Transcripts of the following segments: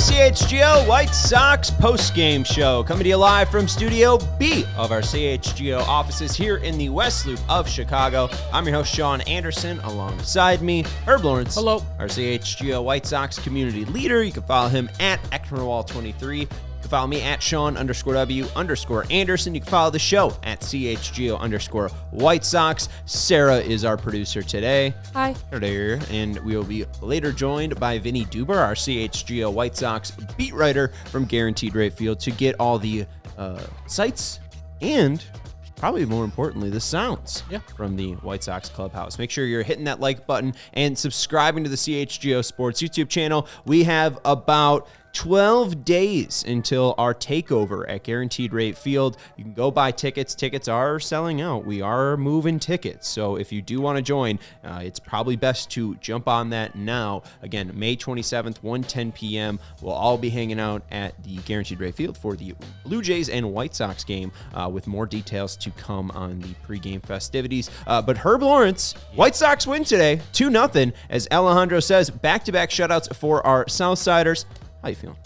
CHGO White Sox post-game show, coming to you live from Studio B of our CHGO offices here in the West Loop of Chicago. I'm your host, Sean Anderson. Alongside me, Herb Lawrence. Hello. Our CHGO White Sox community leader. You can follow him at Eknerwall23. You can follow me at Sean_W_Anderson. You can follow the show at CHGO_White Sox. Sarah is our producer today. Hi. And we will be later joined by Vinnie Duber, our CHGO White Sox beat writer from Guaranteed Rate Field, to get all the sights and probably more importantly, the sounds from the White Sox clubhouse. Make sure you're hitting that like button and subscribing to the CHGO Sports YouTube channel. We have about 12 days until our takeover at Guaranteed Rate Field. You can go buy tickets. Tickets are selling out. We are moving tickets. So if you do want to join, it's probably best to jump on that now. Again, May 27th, 1:10 p.m. We'll all be hanging out at the Guaranteed Rate Field for the Blue Jays and White Sox game, with more details to come on the pregame festivities. But Herb Lawrence, White Sox win today, 2-0, as Alejandro says, back-to-back shutouts for our Southsiders. How you feeling?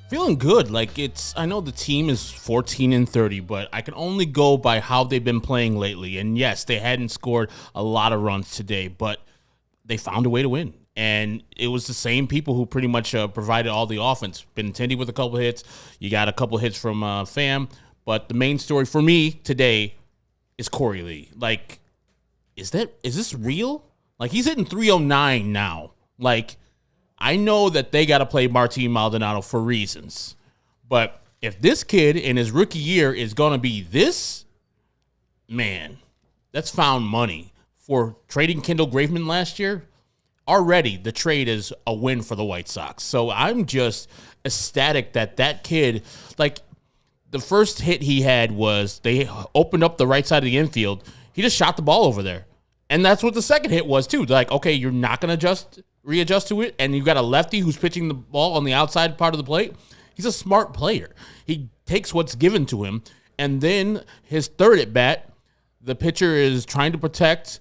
Feeling good. I know the team is 14-30, but I can only go by how they've been playing lately. And yes, they hadn't scored a lot of runs today, but they found a way to win. And it was the same people who pretty much provided all the offense. Benintendi with a couple hits. You got a couple hits from Pham. But the main story for me today is Korey Lee. Is this real? He's hitting 309 now. I know that they got to play Martin Maldonado for reasons, but if this kid in his rookie year is going to be this, man, that's found money. For trading Kendall Graveman last year, already the trade is a win for the White Sox. So I'm just ecstatic that kid, the first hit he had was they opened up the right side of the infield. He just shot the ball over there. And that's what the second hit was, too. Okay, you're not going to readjust to it, and you've got a lefty who's pitching the ball on the outside part of the plate. He's a smart player. He takes what's given to him, and then his third at-bat, the pitcher is trying to protect.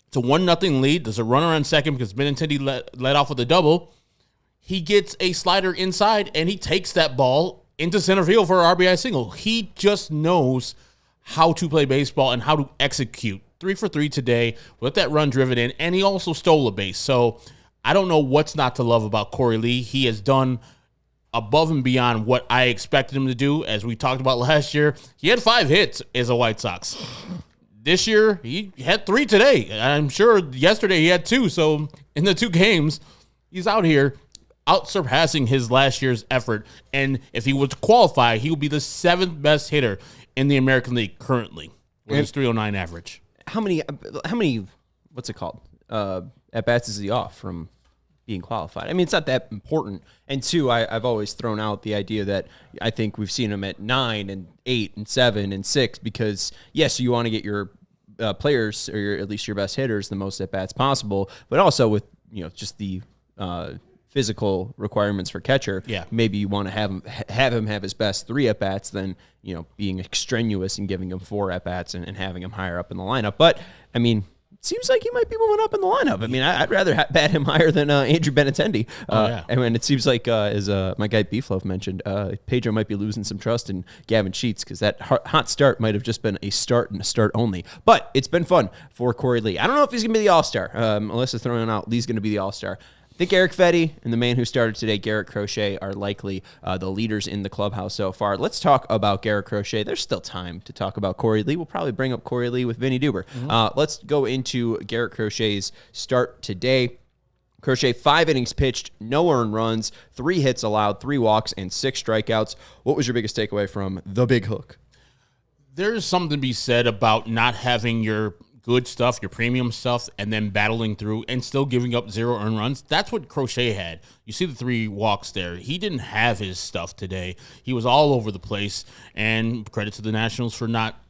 It's a 1-0 lead. There's a runner on second because Benintendi led off with a double. He gets a slider inside, and he takes that ball into center field for an RBI single. He just knows how to play baseball and how to execute. 3 for 3 today with that run driven in, and he also stole a base. So I don't know what's not to love about Korey Lee. He has done above and beyond what I expected him to do. As we talked about last year, he had 5 hits as a White Sox. This year, he had 3 today. I'm sure yesterday he had 2. So in the 2 games, he's out here surpassing his last year's effort. And if he was to qualify, he would be the 7th best hitter in the American League currently with his 309 average. How many, what's it called? At-bats is he off from being qualified? I mean, it's not that important. And 2, I've always thrown out the idea that I think we've seen him at 9 and 8 and 7 and 6 because, yes, you want to get your players or at least your best hitters the most at-bats possible, but also with, just the physical requirements for catcher, maybe you want to have him have his best 3 at-bats than, being extraneous and giving him 4 at-bats and having him higher up in the lineup. But, I mean, it seems like he might be moving up in the lineup. I mean, I'd rather bat him higher than Andrew Benintendi. And it seems like, as my guy Beefloaf mentioned, Pedro might be losing some trust in Gavin Sheets because that hot start might have just been a start and a start only. But it's been fun for Korey Lee. I don't know if he's going to be the All-Star. Melissa's throwing out Lee's going to be the All-Star. I think Eric Fetty and the man who started today, Garrett Crochet, are likely the leaders in the clubhouse so far. Let's talk about Garrett Crochet. There's still time to talk about Korey Lee. We'll probably bring up Korey Lee with Vinnie Duber. Let's go into Garrett Crochet's start today. Crochet, 5 innings pitched, no earned runs, 3 hits allowed, 3 walks, and 6 strikeouts. What was your biggest takeaway from the big hook? There's something to be said about not having your good stuff, your premium stuff, and then battling through and still giving up 0 earned runs. That's what Crochet had. You see the 3 walks there. He didn't have his stuff today. He was all over the place, and credit to the Nationals for not,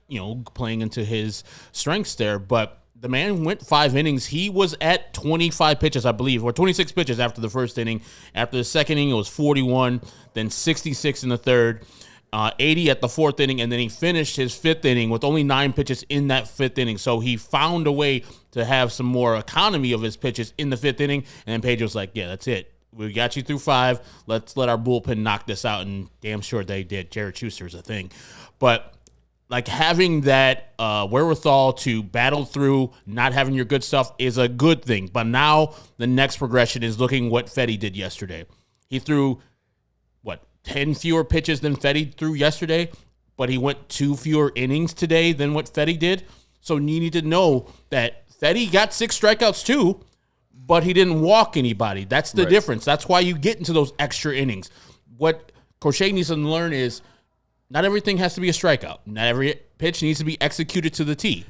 playing into his strengths there. But the man went 5 innings. He was at 25 pitches, I believe, or 26 pitches after the first inning. After the second inning, it was 41, then 66 in the third. 80 at the 4th inning, and then he finished his 5th inning with only 9 pitches in that 5th inning. So he found a way to have some more economy of his pitches in the 5th inning, and then Pedro's like, yeah, that's it. We got you through 5. Let's let our bullpen knock this out. And damn sure they did. Jared Schuster's a thing. But like having that wherewithal to battle through not having your good stuff is a good thing. But now the next progression is looking what Fetty did yesterday. He threw, 10 fewer pitches than Fetty threw yesterday, but he went 2 fewer innings today than what Fetty did. So you need to know that Fetty got 6 strikeouts too, but he didn't walk anybody. That's the difference. That's why you get into those extra innings. What Crochet needs to learn is not everything has to be a strikeout. Not every pitch needs to be executed to the T.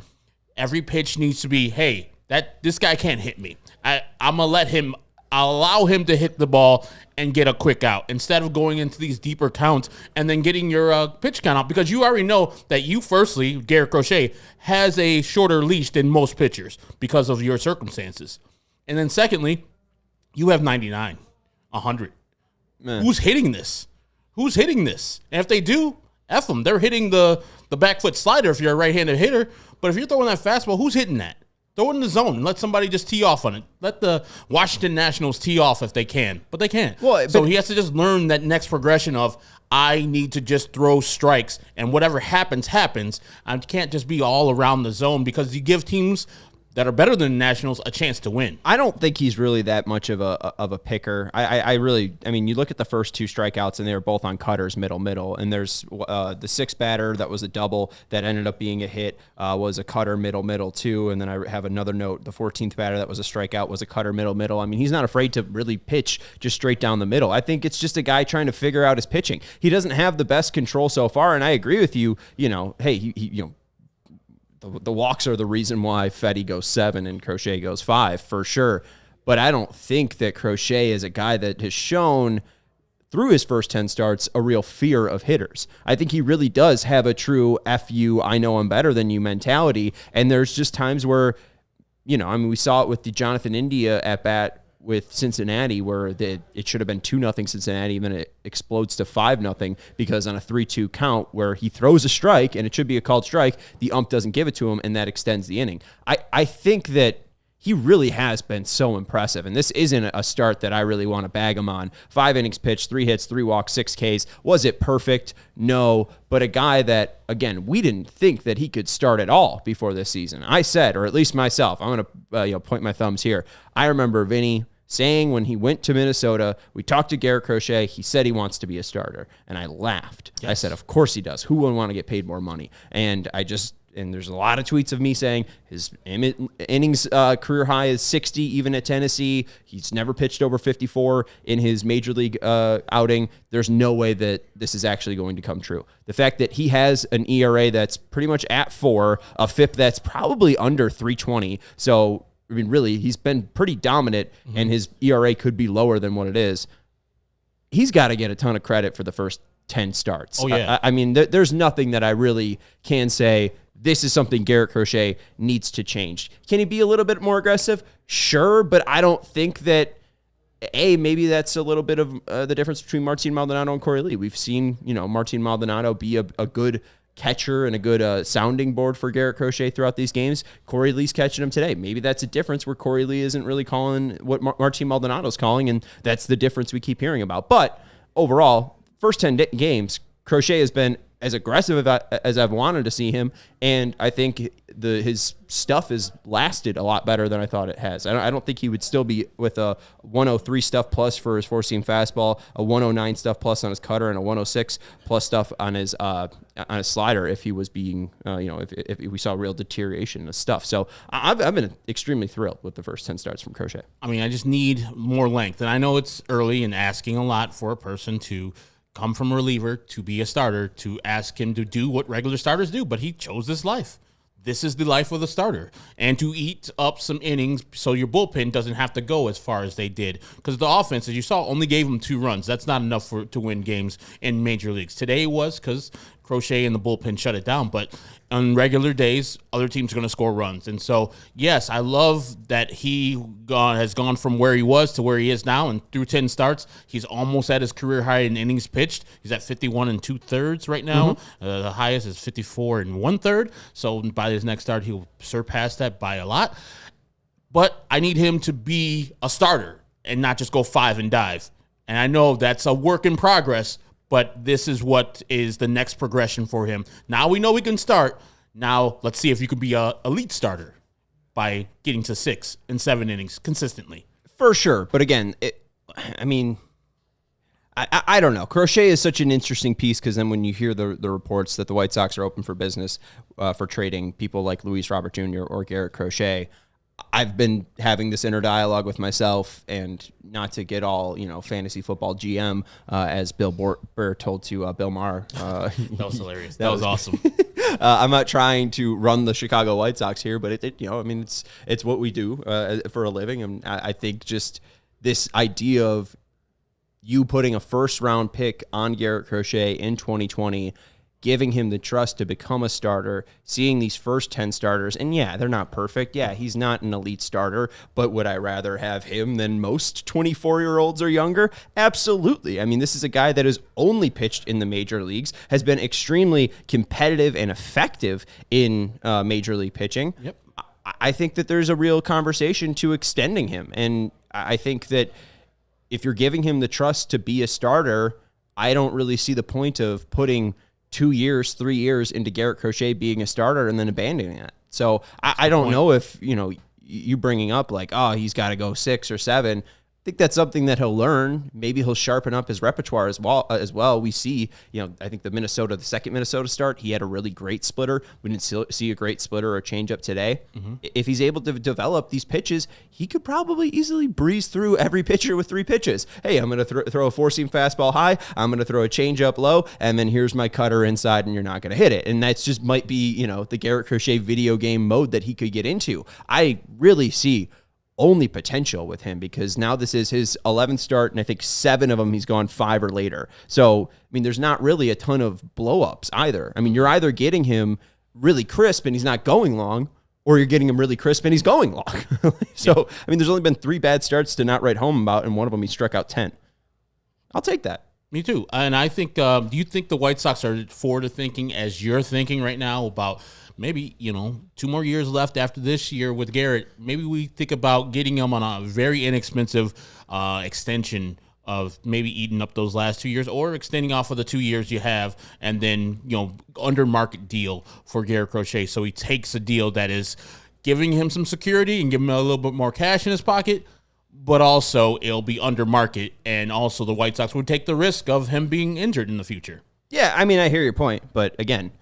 Every pitch needs to be, hey, this guy can't hit me. I'll allow him to hit the ball and get a quick out instead of going into these deeper counts and then getting your pitch count out, because you already know that you, firstly, Garrett Crochet, has a shorter leash than most pitchers because of your circumstances. And then secondly, you have 99, 100. Man. Who's hitting this? And if they do, F them. They're hitting the back foot slider if you're a right-handed hitter. But if you're throwing that fastball, who's hitting that? Throw it in the zone and let somebody just tee off on it. Let the Washington Nationals tee off if they can, but they can't. So he has to just learn that next progression of, I need to just throw strikes, and whatever happens, happens. I can't just be all around the zone, because you give teams that are better than the Nationals a chance to win. I don't think he's really that much of a picker. I mean, you look at the first 2 strikeouts, and they were both on cutters, middle. And there's the 6th batter that was a double that ended up being a hit, was a cutter, middle too. And then I have another note. The 14th batter that was a strikeout was a cutter, middle. I mean, he's not afraid to really pitch just straight down the middle. I think it's just a guy trying to figure out his pitching. He doesn't have the best control so far, and I agree with you. Hey, the walks are the reason why Fetty goes 7 and Crochet goes 5 for sure. But I don't think that Crochet is a guy that has shown through his first 10 starts a real fear of hitters. I think he really does have a true F you, I know I'm better than you mentality. And there's just times where, we saw it with the Jonathan India at bat with Cincinnati, where it should have been 2-0 Cincinnati, and then it explodes to 5-0 because on a 3-2 count where he throws a strike and it should be a called strike, the ump doesn't give it to him, and that extends the inning. I think that he really has been so impressive, and this isn't a start that I really want to bag him on. 5 innings pitched, 3 hits, 3 walks, 6 Ks. Was it perfect? No, but a guy that, again, we didn't think that he could start at all before this season. I said, or at least myself, I'm going to point my thumbs here. I remember Vinnie saying when he went to Minnesota, we talked to Garrett Crochet, he said he wants to be a starter, and I laughed. Yes. I said, of course he does. Who wouldn't want to get paid more money? And there's a lot of tweets of me saying his innings career high is 60, even at Tennessee. He's never pitched over 54 in his major league outing. There's no way that this is actually going to come true. The fact that he has an ERA that's pretty much at 4, a FIP that's probably under 320. So, I mean, really, he's been pretty dominant, and his ERA could be lower than what it is. He's got to get a ton of credit for the first 10 starts. Oh, yeah. I mean, there's nothing that I really can say, this is something Garrett Crochet needs to change. Can he be a little bit more aggressive? Sure, but I don't think that, maybe that's a little bit of the difference between Martin Maldonado and Korey Lee. We've seen, Martin Maldonado be a good catcher and a good sounding board for Garrett Crochet throughout these games. Korey Lee's catching him today. Maybe that's a difference where Korey Lee isn't really calling what Martin Maldonado's calling, and that's the difference we keep hearing about. But overall, first 10 games, Crochet has been as aggressive as I've wanted to see him, and I think his stuff has lasted a lot better than I thought it has. I don't think he would still be with a 103 stuff plus for his four-seam fastball, a 109 stuff plus on his cutter, and a 106 plus stuff on his slider if he was being, if we saw real deterioration in his stuff. So I've been extremely thrilled with the first 10 starts from Crochet. I mean, I just need more length, and I know it's early and asking a lot for a person to come from a reliever to be a starter, to ask him to do what regular starters do, but he chose this life. This is the life of the starter, and to eat up some innings so your bullpen doesn't have to go as far as they did, because the offense, as you saw, only gave them 2 runs. That's not enough to win games in major leagues. Today was because Crochet and the bullpen shut it down, but on regular days, other teams are going to score runs. And so, yes, I love that he has gone from where he was to where he is now, and through 10 starts, he's almost at his career high in innings pitched. He's at 51 2/3 right now. The highest is 54 1/3. So by his next start, he'll surpass that by a lot. But I need him to be a starter. and not just go 5 and dive. And I know that's a work in progress, but this is what is the next progression for him. Now we know we can start. Now let's see if you could be a elite starter by getting to 6 and 7 innings consistently. For sure. But again, I don't know. Crochet is such an interesting piece because then when you hear the reports that the White Sox are open for business for trading people like Luis Robert Jr. or Garrett Crochet, I've been having this inner dialogue with myself, and not to get all, fantasy football GM, as Bill Burr told to Bill Maher. That was hilarious. That was awesome. I'm not trying to run the Chicago White Sox here, but it's what we do for a living. And I think just this idea of you putting a first-round pick on Garrett Crochet in 2020, giving him the trust to become a starter, seeing these first 10 starters, and yeah, they're not perfect. Yeah, he's not an elite starter, but would I rather have him than most 24-year-olds or younger? Absolutely. I mean, this is a guy that has only pitched in the major leagues, has been extremely competitive and effective in major league pitching. Yep. I think that there's a real conversation to extending him, and I think that if you're giving him the trust to be a starter, I don't really see the point of putting 2 years, 3 years into Garrett Crochet being a starter and then abandoning it. So I don't know if, you bringing up like, oh, he's got to go 6 or 7. I think that's something that he'll learn. Maybe he'll sharpen up his repertoire as well. We see, I think the second Minnesota start, he had a really great splitter. We didn't see a great splitter or changeup today. Mm-hmm. If he's able to develop these pitches, he could probably easily breeze through every pitcher with 3 pitches. Hey, I'm going to throw a 4-seam fastball high. I'm going to throw a changeup low, and then here's my cutter inside, and you're not going to hit it. And that's just might be, the Garrett Crochet video game mode that he could get into. I really see only potential with him because now this is his 11th start, and I think 7 of them he's gone 5 or later. So, there's not really a ton of blow-ups either. You're either getting him really crisp and he's not going long, or you're getting him really crisp and he's going long. So, there's only been 3 bad starts to not write home about, and one of them he struck out 10. I'll take that. Me too. And I think, do you think the White Sox are forward thinking as you're thinking right now about maybe, 2 more years left after this year with Garrett? Maybe we think about getting him on a very inexpensive extension of maybe eating up those last 2 years, or extending off of the 2 years you have, and then, under market deal for Garrett Crochet. So he takes a deal that is giving him some security and giving him a little bit more cash in his pocket, but also it'll be under market, and also the White Sox would take the risk of him being injured in the future. Yeah, I hear your point, but again,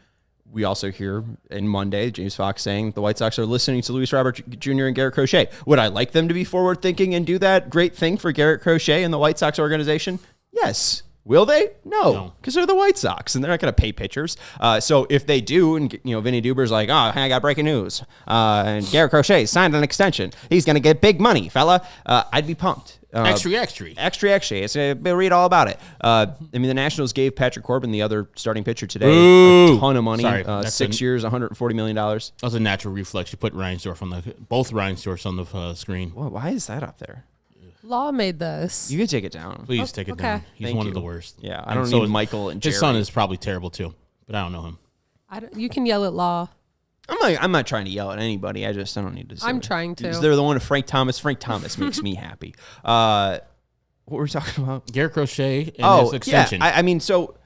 we also hear in Monday, James Fox saying the White Sox are listening to Luis Robert Jr. and Garrett Crochet. Would I like them to be forward-thinking and do that great thing for Garrett Crochet and the White Sox organization? Yes. Will they? No, because they're the White Sox, and they're not going to pay pitchers. So if they do, and Vinnie Duber's like, oh, I got breaking news, and Garrett Crochet signed an extension. He's going to get big money, fella. I'd be pumped. Extra. It's read all about it. The Nationals gave Patrick Corbin, the other starting pitcher today, a ton of money. Sorry, 6 years, $140 million. That was a natural reflex. You put both Reinsdorfs on the screen. Well, why is that up there? Law made this. You can take it down. Please take it down. He's one of the worst. Yeah, I don't need Michael and Jerry. His son is probably terrible too, but I don't know him. You can yell at Law. I'm not trying to yell at anybody. I don't need to. I'm trying to. They're the one of Frank Thomas. Frank Thomas makes me happy. What were we talking about? Garrett Crochet and his extension. Yeah. So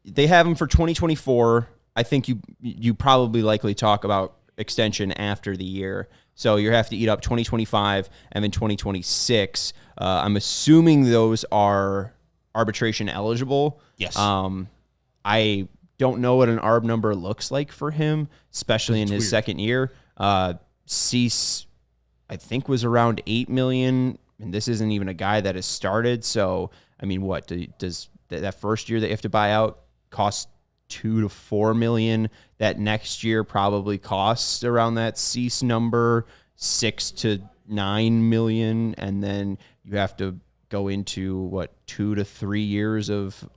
they have him for 2024. I think you probably likely talk about extension after the year. So you have to eat up 2025 and then 2026. I'm assuming those are arbitration eligible. Yes. I don't know what an ARB number looks like for him, especially in his second year. Cease, I think, was around $8 million, and this isn't even a guy that has started. So, what does that first year that you have to buy out cost $2 to $4 million? That next year probably costs around that Cease number, $6 to $9 million, and then you have to go into 2 to 3 years of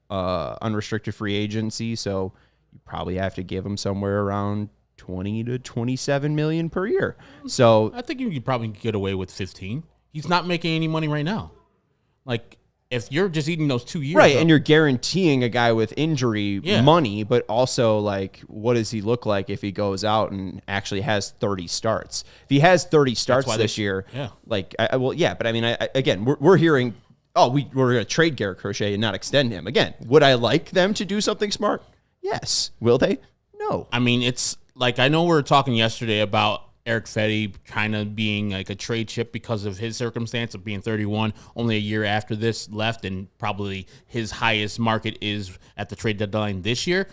unrestricted free agency. So you probably have to give him somewhere around 20 to 27 million per year. So I think you could probably get away with 15. He's not making any money right now. if you're just eating those 2 years, right, up, and you're guaranteeing a guy with injury Yeah. money, but also like, what does he look like if he goes out and actually has 30 starts? If he has 30 starts why this they- year, yeah. like, but I mean, again, we're hearing, we're going to trade Garrett Crochet and not extend him. Again, would I like them to do something smart? Yes. Will they? No. I mean, it's like, I know we were talking yesterday about Eric Fetty kind of being like a trade chip because of his circumstance of being 31, only a year after this left, and probably his highest market is at the trade deadline this year.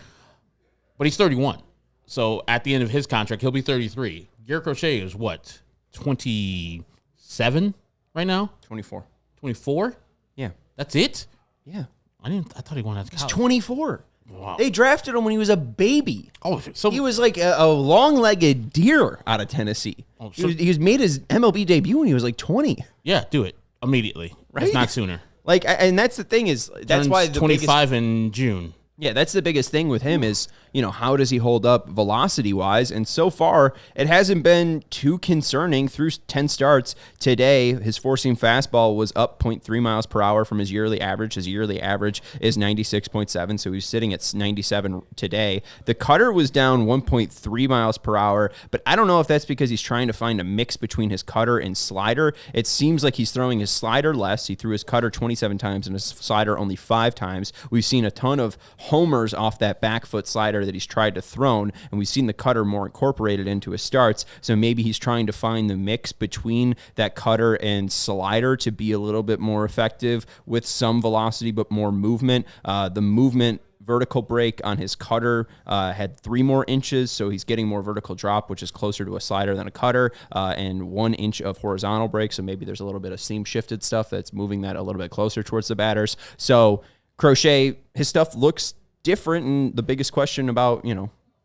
But he's 31. So at the end of his contract, he'll be 33. Garrett Crochet is what, 27 right now? 24. 24? Yeah. That's it? Yeah. I thought he wanted to He's college. 24. Wow. They drafted him when he was a baby. Oh, so He was like a long-legged deer out of Tennessee. Oh, He so- was made his MLB debut when he was like 20. yeah, do it immediately. Right? If not sooner. Like, and that's the thing is, that's Turns why the 25 in June. Yeah, that's the biggest thing with him is, how does he hold up velocity-wise? And so far, it hasn't been too concerning through 10 starts. Today, his four-seam fastball was up 0.3 miles per hour from his yearly average. His yearly average is 96.7, so he's sitting at 97 today. The cutter was down 1.3 miles per hour, but I don't know if that's because he's trying to find a mix between his cutter and slider. It seems like he's throwing his slider less. He threw his cutter 27 times and his slider only 5 times. We've seen a ton of homers off that back foot slider that he's tried to throw, and we've seen the cutter more incorporated into his starts. So maybe he's trying to find the mix between that cutter and slider to be a little bit more effective with some velocity but more movement. The movement vertical break on his cutter had 3 more inches, so he's getting more vertical drop, which is closer to a slider than a cutter, and 1 inch of horizontal break. So maybe there's a little bit of seam shifted stuff that's moving that a little bit closer towards the batters. So Crochet, his stuff looks different, and the biggest question about,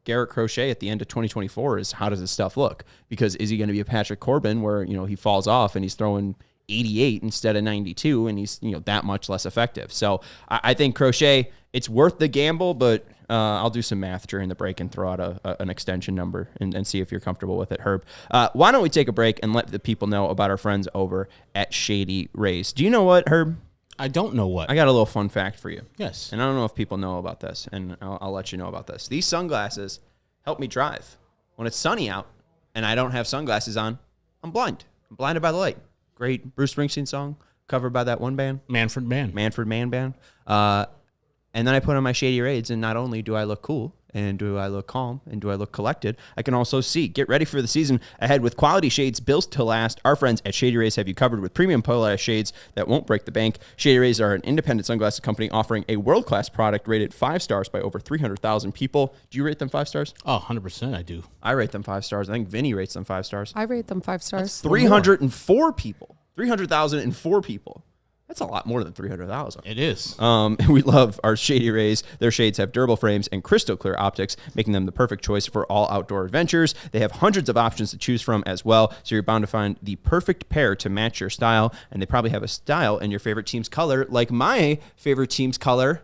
Garrett Crochet at the end of 2024 is how does his stuff look? Because is he going to be a Patrick Corbin where, he falls off and he's throwing 88 instead of 92 and he's, that much less effective. So I think Crochet, it's worth the gamble, but I'll do some math during the break and throw out an extension number and see if you're comfortable with it, Herb. Why don't we take a break and let the people know about our friends over at Shady Rays? Do you know what, Herb? I don't know what. I got a little fun fact for you. Yes. And I don't know if people know about this, and I'll let you know about this. These sunglasses help me drive. When it's sunny out and I don't have sunglasses on, I'm blind. I'm blinded by the light. Great Bruce Springsteen song, covered by that one band. Manfred Mann. Manfred Mann Band. And then I put on my Shady Rays, and not only do I look cool, and do I look calm, and do I look collected, I can also see. Get ready for the season ahead with quality shades built to last. Our friends at Shady Rays have you covered with premium polarized shades that won't break the bank. Shady Rays are an independent sunglasses company offering a world-class product rated 5 stars by over 300,000 people. Do you rate them 5 stars? Oh, 100% I do. I rate them 5 stars. I think Vinny rates them 5 stars. I rate them 5 stars. 304 people. 300,004 people. That's a lot more than 300,000. It is. We love our Shady Rays. Their shades have durable frames and crystal clear optics, making them the perfect choice for all outdoor adventures. They have hundreds of options to choose from as well, so you're bound to find the perfect pair to match your style. And they probably have a style in your favorite team's color, like my favorite team's color,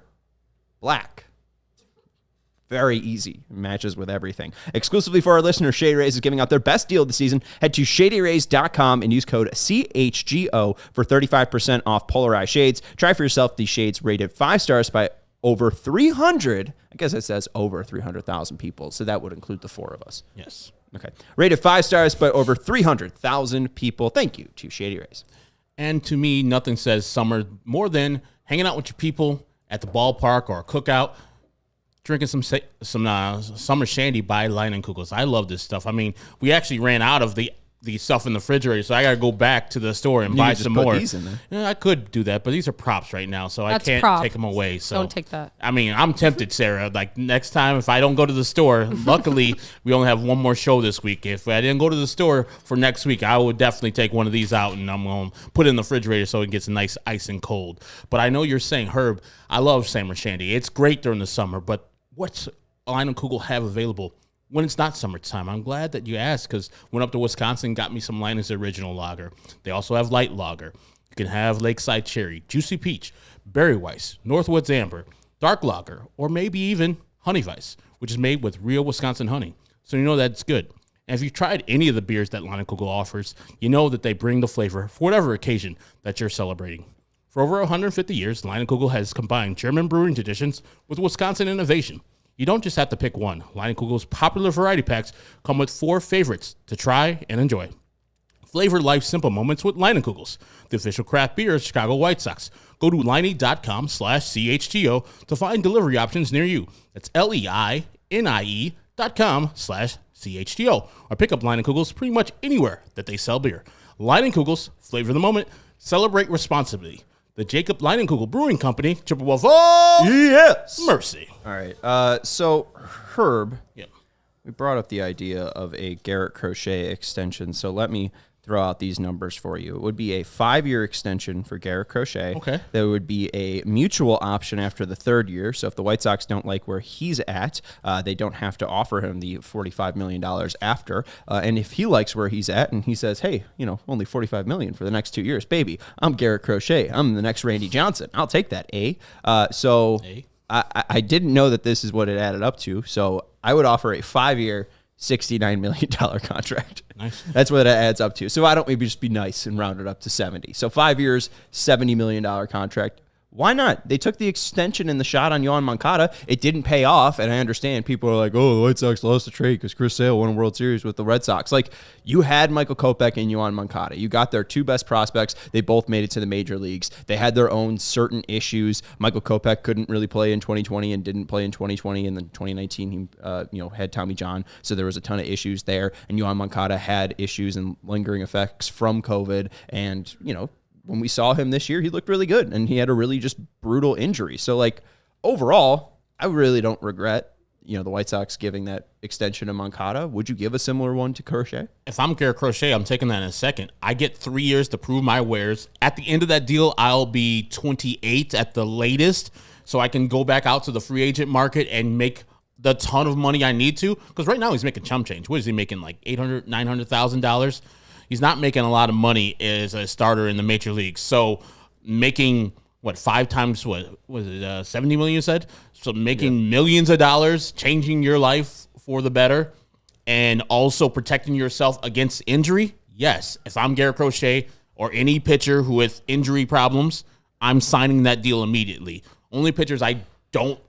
black. Very easy. Matches with everything. Exclusively for our listeners, Shady Rays is giving out their best deal of the season. Head to shadyrays.com and use code CHGO for 35% off polarized shades. Try for yourself these shades rated 5 stars by over 300. I guess it says over 300,000 people, so that would include the 4 of us. Yes. Okay. Rated 5 stars by over 300,000 people. Thank you to Shady Rays. And to me, nothing says summer more than hanging out with your people at the ballpark or a cookout, drinking some summer shandy by Leinenkugels. I love this stuff. I mean, we actually ran out of the stuff in the refrigerator, so I got to go back to the store and buy some more. These in there. Yeah, I could do that, but these are props right now, so That's I can't prop. take them away. So Don't take that. I mean, I'm tempted, Sarah. Like next time, if I don't go to the store, luckily we only have one more show this week. If I didn't go to the store for next week, I would definitely take one of these out and I'm going to put it in the refrigerator so it gets nice ice and cold. But I know you're saying, Herb, I love summer shandy. It's great during the summer, but what's Leinenkugel have available when it's not summertime? I'm glad that you asked because went up to Wisconsin, got me some Linus Original Lager. They also have Light Lager. You can have Lakeside Cherry, Juicy Peach, Berry Weiss, Northwoods Amber, Dark Lager, or maybe even Honey Weiss, which is made with real Wisconsin honey. So you know that's good. And if you've tried any of the beers that Leinenkugel offers, you know that they bring the flavor for whatever occasion that you're celebrating. For over 150 years, Leinenkugel has combined German brewing traditions with Wisconsin innovation. You don't just have to pick one. Leinenkugel's popular variety packs come with 4 favorites to try and enjoy. Flavor life's simple moments with Leinenkugels, the official craft beer of Chicago White Sox. Go to leine.com/CHGO to find delivery options near you. That's LEINIE.com/CHGO. Or pick up Leinenkugels pretty much anywhere that they sell beer. Leinenkugels, flavor the moment, celebrate responsibly. The Jacob Leinenkugel Brewing Company, Chippewa Falls. Yes. Mercy. All right. So, Herb, Yep. we brought up the idea of a Garrett Crochet extension. So let me throw out these numbers for you. It would be a 5-year extension for Garrett Crochet. Okay. There would be a mutual option after the 3rd year. So if the White Sox don't like where he's at, they don't have to offer him the $45 million after. And if he likes where he's at and he says, hey, only $45 million for the next 2 years, baby, I'm Garrett Crochet. I'm the next Randy Johnson. I'll take that, I didn't know that this is what it added up to. So I would offer a 5-year, $69 million contract. Nice. That's what it adds up to. So why don't we just be nice and round it up to 70? So 5 years, $70 million contract. Why not? They took the extension and the shot on Yoan Moncada. It didn't pay off, and I understand people are like, oh, the White Sox lost the trade because Chris Sale won a World Series with the Red Sox. Like, you had Michael Kopech and Yoan Moncada. You got their 2 best prospects. They both made it to the major leagues. They had their own certain issues. Michael Kopech couldn't really play in 2020 and didn't play in 2020, and then 2019 he had Tommy John, so there was a ton of issues there. And Yoan Moncada had issues and lingering effects from COVID, and when we saw him this year, he looked really good, and he had a really just brutal injury. So, overall, I really don't regret, the White Sox giving that extension to Moncada. Would you give a similar one to Crochet? If I'm Garrett Crochet, I'm taking that in a second. I get 3 years to prove my wares. At the end of that deal, I'll be 28 at the latest, so I can go back out to the free agent market and make the ton of money I need to. Because right now he's making chump change. What is he making, like $800,000, $900,000? He's not making a lot of money as a starter in the major leagues. So making, 5 times, what was it, 70 million you said? So making millions of dollars, changing your life for the better, and also protecting yourself against injury. Yes, if I'm Garrett Crochet or any pitcher who with injury problems, I'm signing that deal immediately. Only pitchers I don't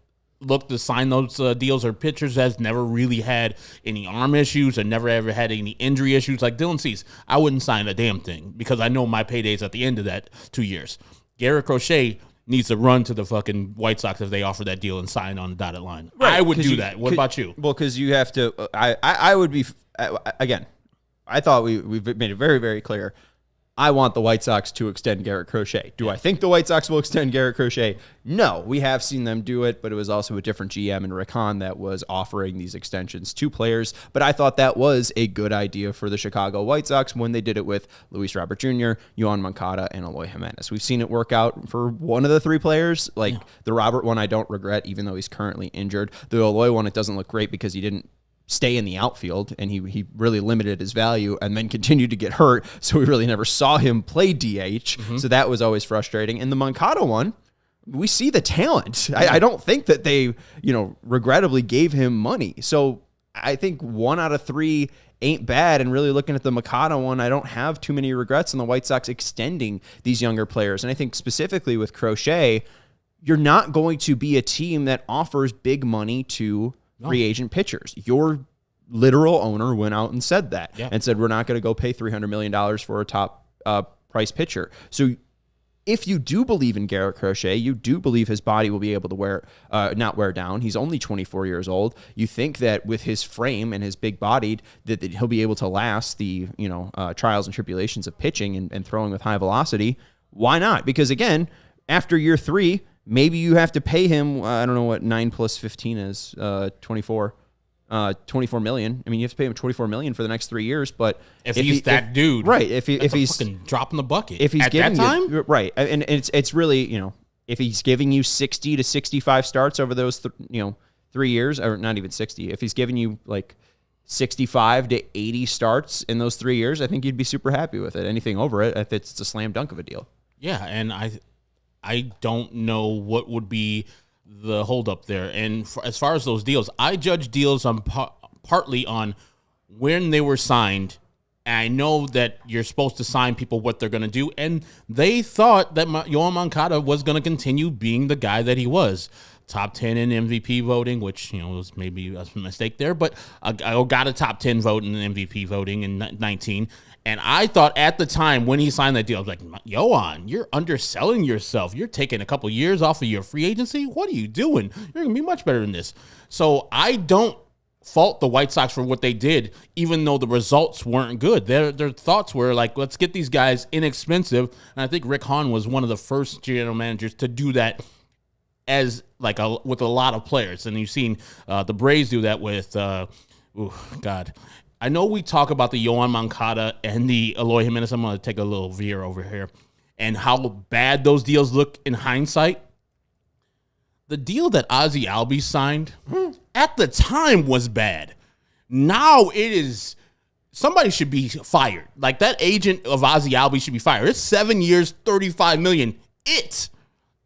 look to sign those deals are pitchers that's never really had any arm issues or never ever had any injury issues like Dylan Cease. I wouldn't sign a damn thing because I know my payday's at the end of that 2 years. Garrett Crochet needs to run to the fucking White Sox if they offer that deal and sign on the dotted line. Right, I would do that. What about you? Well, because you have to. I would be again. I thought we've made it very, very clear. I want the White Sox to extend Garrett Crochet. Do I think the White Sox will extend Garrett Crochet? No. We have seen them do it, but it was also a different GM in Rick Hahn that was offering these extensions to players. But I thought that was a good idea for the Chicago White Sox when they did it with Luis Robert Jr., Yoan Moncada, and Eloy Jimenez. We've seen it work out for one of the 3 players. The Robert one I don't regret, even though he's currently injured. The Eloy one, it doesn't look great because he didn't stay in the outfield, and he really limited his value and then continued to get hurt, so we really never saw him play DH, so that was always frustrating. And the Moncada one, we see the talent. I don't think that they, regrettably gave him money. So I think 1 out of 3 ain't bad, and really looking at the Moncada one, I don't have too many regrets on the White Sox extending these younger players. And I think specifically with Crochet, you're not going to be a team that offers big money to free agent pitchers. Your literal owner went out and said that and said, we're not going to go pay $300 million for a top price pitcher. So if you do believe in Garrett Crochet, you do believe his body will be able to not wear down. He's only 24 years old. You think that with his frame and his big bodied, that he'll be able to last the trials and tribulations of pitching and throwing with high velocity. Why not? Because again, after year 3, maybe you have to pay him, I don't know what 9 plus 15 is, 24 million. I mean, you have to pay him $24 million for the next 3 years, but if he's that dude, right. If he's fucking dropping the bucket, if he's at giving that time, you, right. And it's really, if he's giving you 60 to 65 starts over those, 3 years, or not even 60, if he's giving you like 65 to 80 starts in those 3 years, I think you'd be super happy with it. Anything over it, if it's a slam dunk of a deal. Yeah. And I don't know what would be the holdup there. And as far as those deals, I judge deals on partly on when they were signed And I know that you're supposed to sign people what they're going to do. And they thought that Yoan Moncada was going to continue being the guy that he was. Top 10 in MVP voting, which, was maybe a mistake there. But I got a top 10 vote in MVP voting in 19. And I thought at the time when he signed that deal, I was like, Yoan, you're underselling yourself. You're taking a couple years off of your free agency. What are you doing? You're going to be much better than this. So I don't fault the White Sox for what they did, even though the results weren't good. Their thoughts were like, let's get these guys inexpensive. And I think Rick Hahn was one of the first general managers to do that as like with a lot of players. And you've seen the Braves do that with, I know we talk about the Yoan Moncada and the Eloy Jimenez. I'm going to take a little veer over here and how bad those deals look in hindsight. The deal that Ozzie Albies signed at the time was bad. Now it is, somebody should be fired. Like that agent of Ozzie Albies should be fired. It's 7 years, $35 million.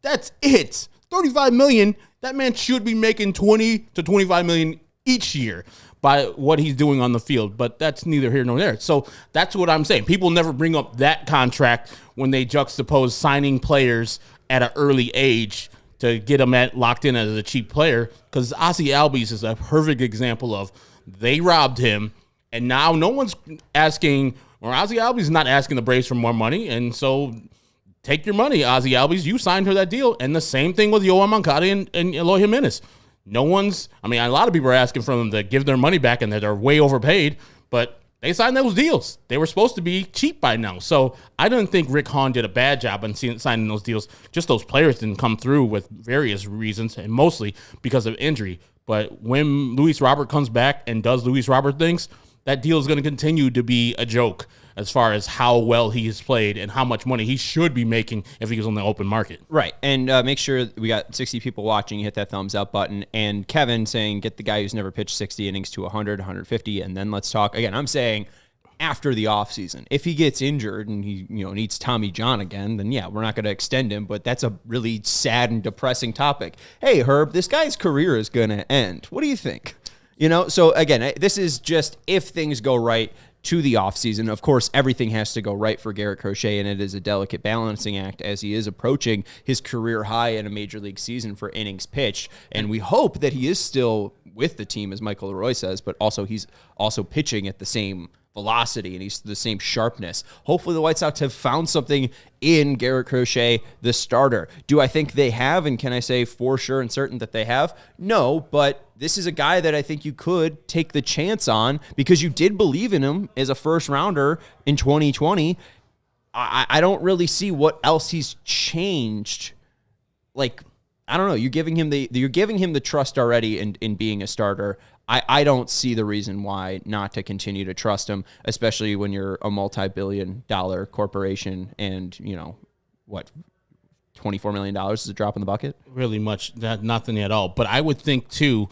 That's it. $35 million. That man should be making $20 to $25 million each year by what he's doing on the field. But that's neither here nor there. So that's what I'm saying. People never bring up that contract when they juxtapose signing players at an early age to get them locked in as a cheap player, because Ozzie Albies is a perfect example of they robbed him, and now no one's asking, or Ozzie Albies is not asking the Braves for more money, and so take your money, Ozzie Albies. You signed her that deal, and the same thing with Yoan Moncada and Eloy Jimenez. A lot of people are asking for them to give their money back, and they're way overpaid, but they signed those deals. They were supposed to be cheap by now. So I don't think Rick Hahn did a bad job in signing those deals. Just those players didn't come through with various reasons, and mostly because of injury. But when Luis Robert comes back and does Luis Robert things, that deal is going to continue to be a joke as far as how well he has played and how much money he should be making if he was on the open market. Right. And make sure we got 60 people watching. You hit that thumbs up button. And Kevin saying, get the guy who's never pitched 60 innings to 100, 150, and then let's talk. Again, I'm saying after the offseason. If he gets injured and he needs Tommy John again, then yeah, we're not going to extend him. But that's a really sad and depressing topic. Hey, Herb, this guy's career is going to end. What do you think? So again, this is just if things go right to the offseason. Of course, everything has to go right for Garrett Crochet, and it is a delicate balancing act as he is approaching his career high in a major league season for innings pitched. And we hope that he is still with the team, as Michael Leroy says, but also he's also pitching at the same velocity and he's the same sharpness. Hopefully the White Sox have found something in Garrett Crochet, the starter. Do I think they have, and can I say for sure and certain that they have? No, but this is a guy that I think you could take the chance on because you did believe in him as a first rounder in 2020. I don't really see what else he's changed. Like, I don't know. You're giving him the trust already in being a starter. I don't see the reason why not to continue to trust him, especially when you're a multi-billion-dollar corporation and, $24 million is a drop in the bucket? Really much, nothing at all. But I would think, too,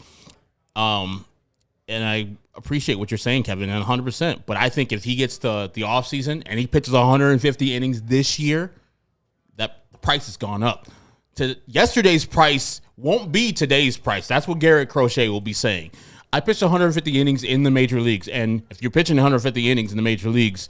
and I appreciate what you're saying, Kevin, and 100%. But I think if he gets to the offseason and he pitches 150 innings this year, that the price has gone up. Yesterday's price won't be today's price. That's what Garrett Crochet will be saying. I pitched 150 innings in the major leagues, and if you're pitching 150 innings in the major leagues,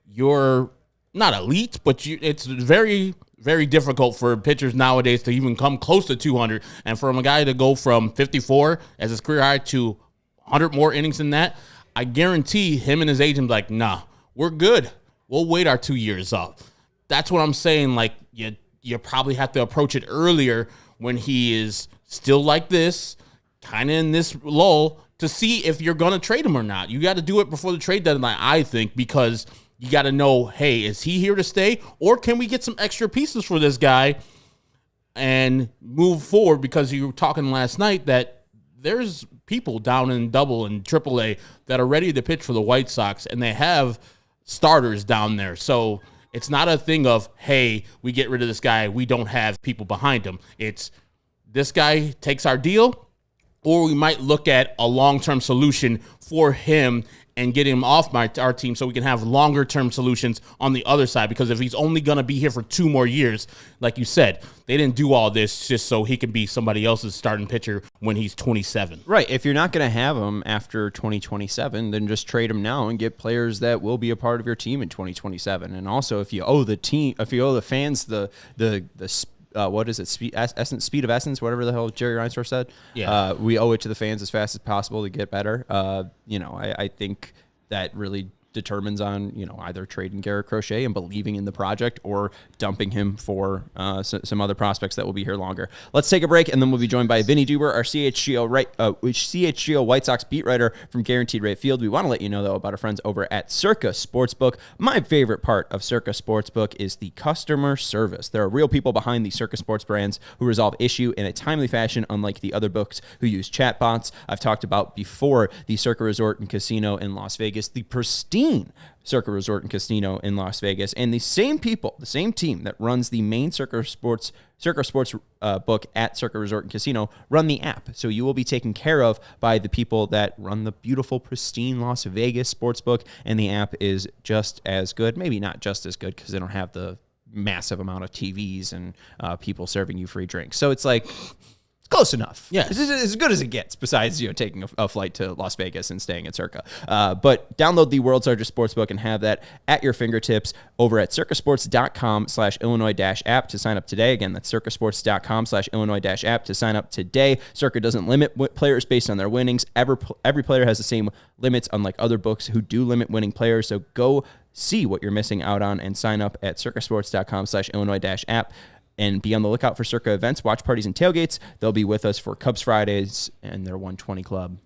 you're not elite, but it's very, very difficult for pitchers nowadays to even come close to 200. And for a guy to go from 54 as his career high to 100 more innings than that, I guarantee him and his agent like, nah, we're good. We'll wait our 2 years off. That's what I'm saying. Like, you probably have to approach it earlier when he is still like this, kind of in this lull, to see if you're going to trade him or not. You got to do it before the trade deadline, I think, because you got to know, hey, is he here to stay, or can we get some extra pieces for this guy and move forward? Because you were talking last night that there's people down in Double and AAA that are ready to pitch for the White Sox, and they have starters down there. So it's not a thing of, hey, we get rid of this guy, we don't have people behind him. It's this guy takes our deal, or we might look at a long-term solution for him and get him off our team so we can have longer-term solutions on the other side. Because if he's only going to be here for 2 more years, like you said, they didn't do all this just so he can be somebody else's starting pitcher when he's 27. Right. If you're not going to have him after 2027, then just trade him now and get players that will be a part of your team in 2027. And also, if you owe the fans what is it? Speed of essence, whatever the hell Jerry Reinsdorf said. Yeah. We owe it to the fans as fast as possible to get better. I think that really determines on, either trading Garrett Crochet and believing in the project or dumping him for some other prospects that will be here longer. Let's take a break, and then we'll be joined by Vinnie Duber, our CHGO White Sox beat writer from Guaranteed Rate Field. We want to let you know, though, about our friends over at Circa Sportsbook. My favorite part of Circa Sportsbook is the customer service. There are real people behind the Circa Sports brands who resolve issue in a timely fashion, unlike the other books who use chatbots. I've talked about before the Circa Resort and Casino in Las Vegas, the pristine Circa Resort and Casino in Las Vegas, and the same team that runs the main Circa Sports book at Circa Resort and Casino run the app. So you will be taken care of by the people that run the beautiful, pristine Las Vegas sports book, and the app is just as good. Maybe not just as good because they don't have the massive amount of TVs and people serving you free drinks. So it's like close enough. Yeah, it's as good as it gets. Besides, taking a flight to Las Vegas and staying at Circa. But download the world's largest sportsbook and have that at your fingertips over at circasports.com/Illinois-app to sign up today. Again, that's circasports.com/Illinois-app to sign up today. Circa doesn't limit players based on their winnings. Every player has the same limits, unlike other books who do limit winning players. So go see what you're missing out on and sign up at circasports.com/Illinois-app. And be on the lookout for Circa events, watch parties, and tailgates. They'll be with us for Cubs Fridays and their 120 Club.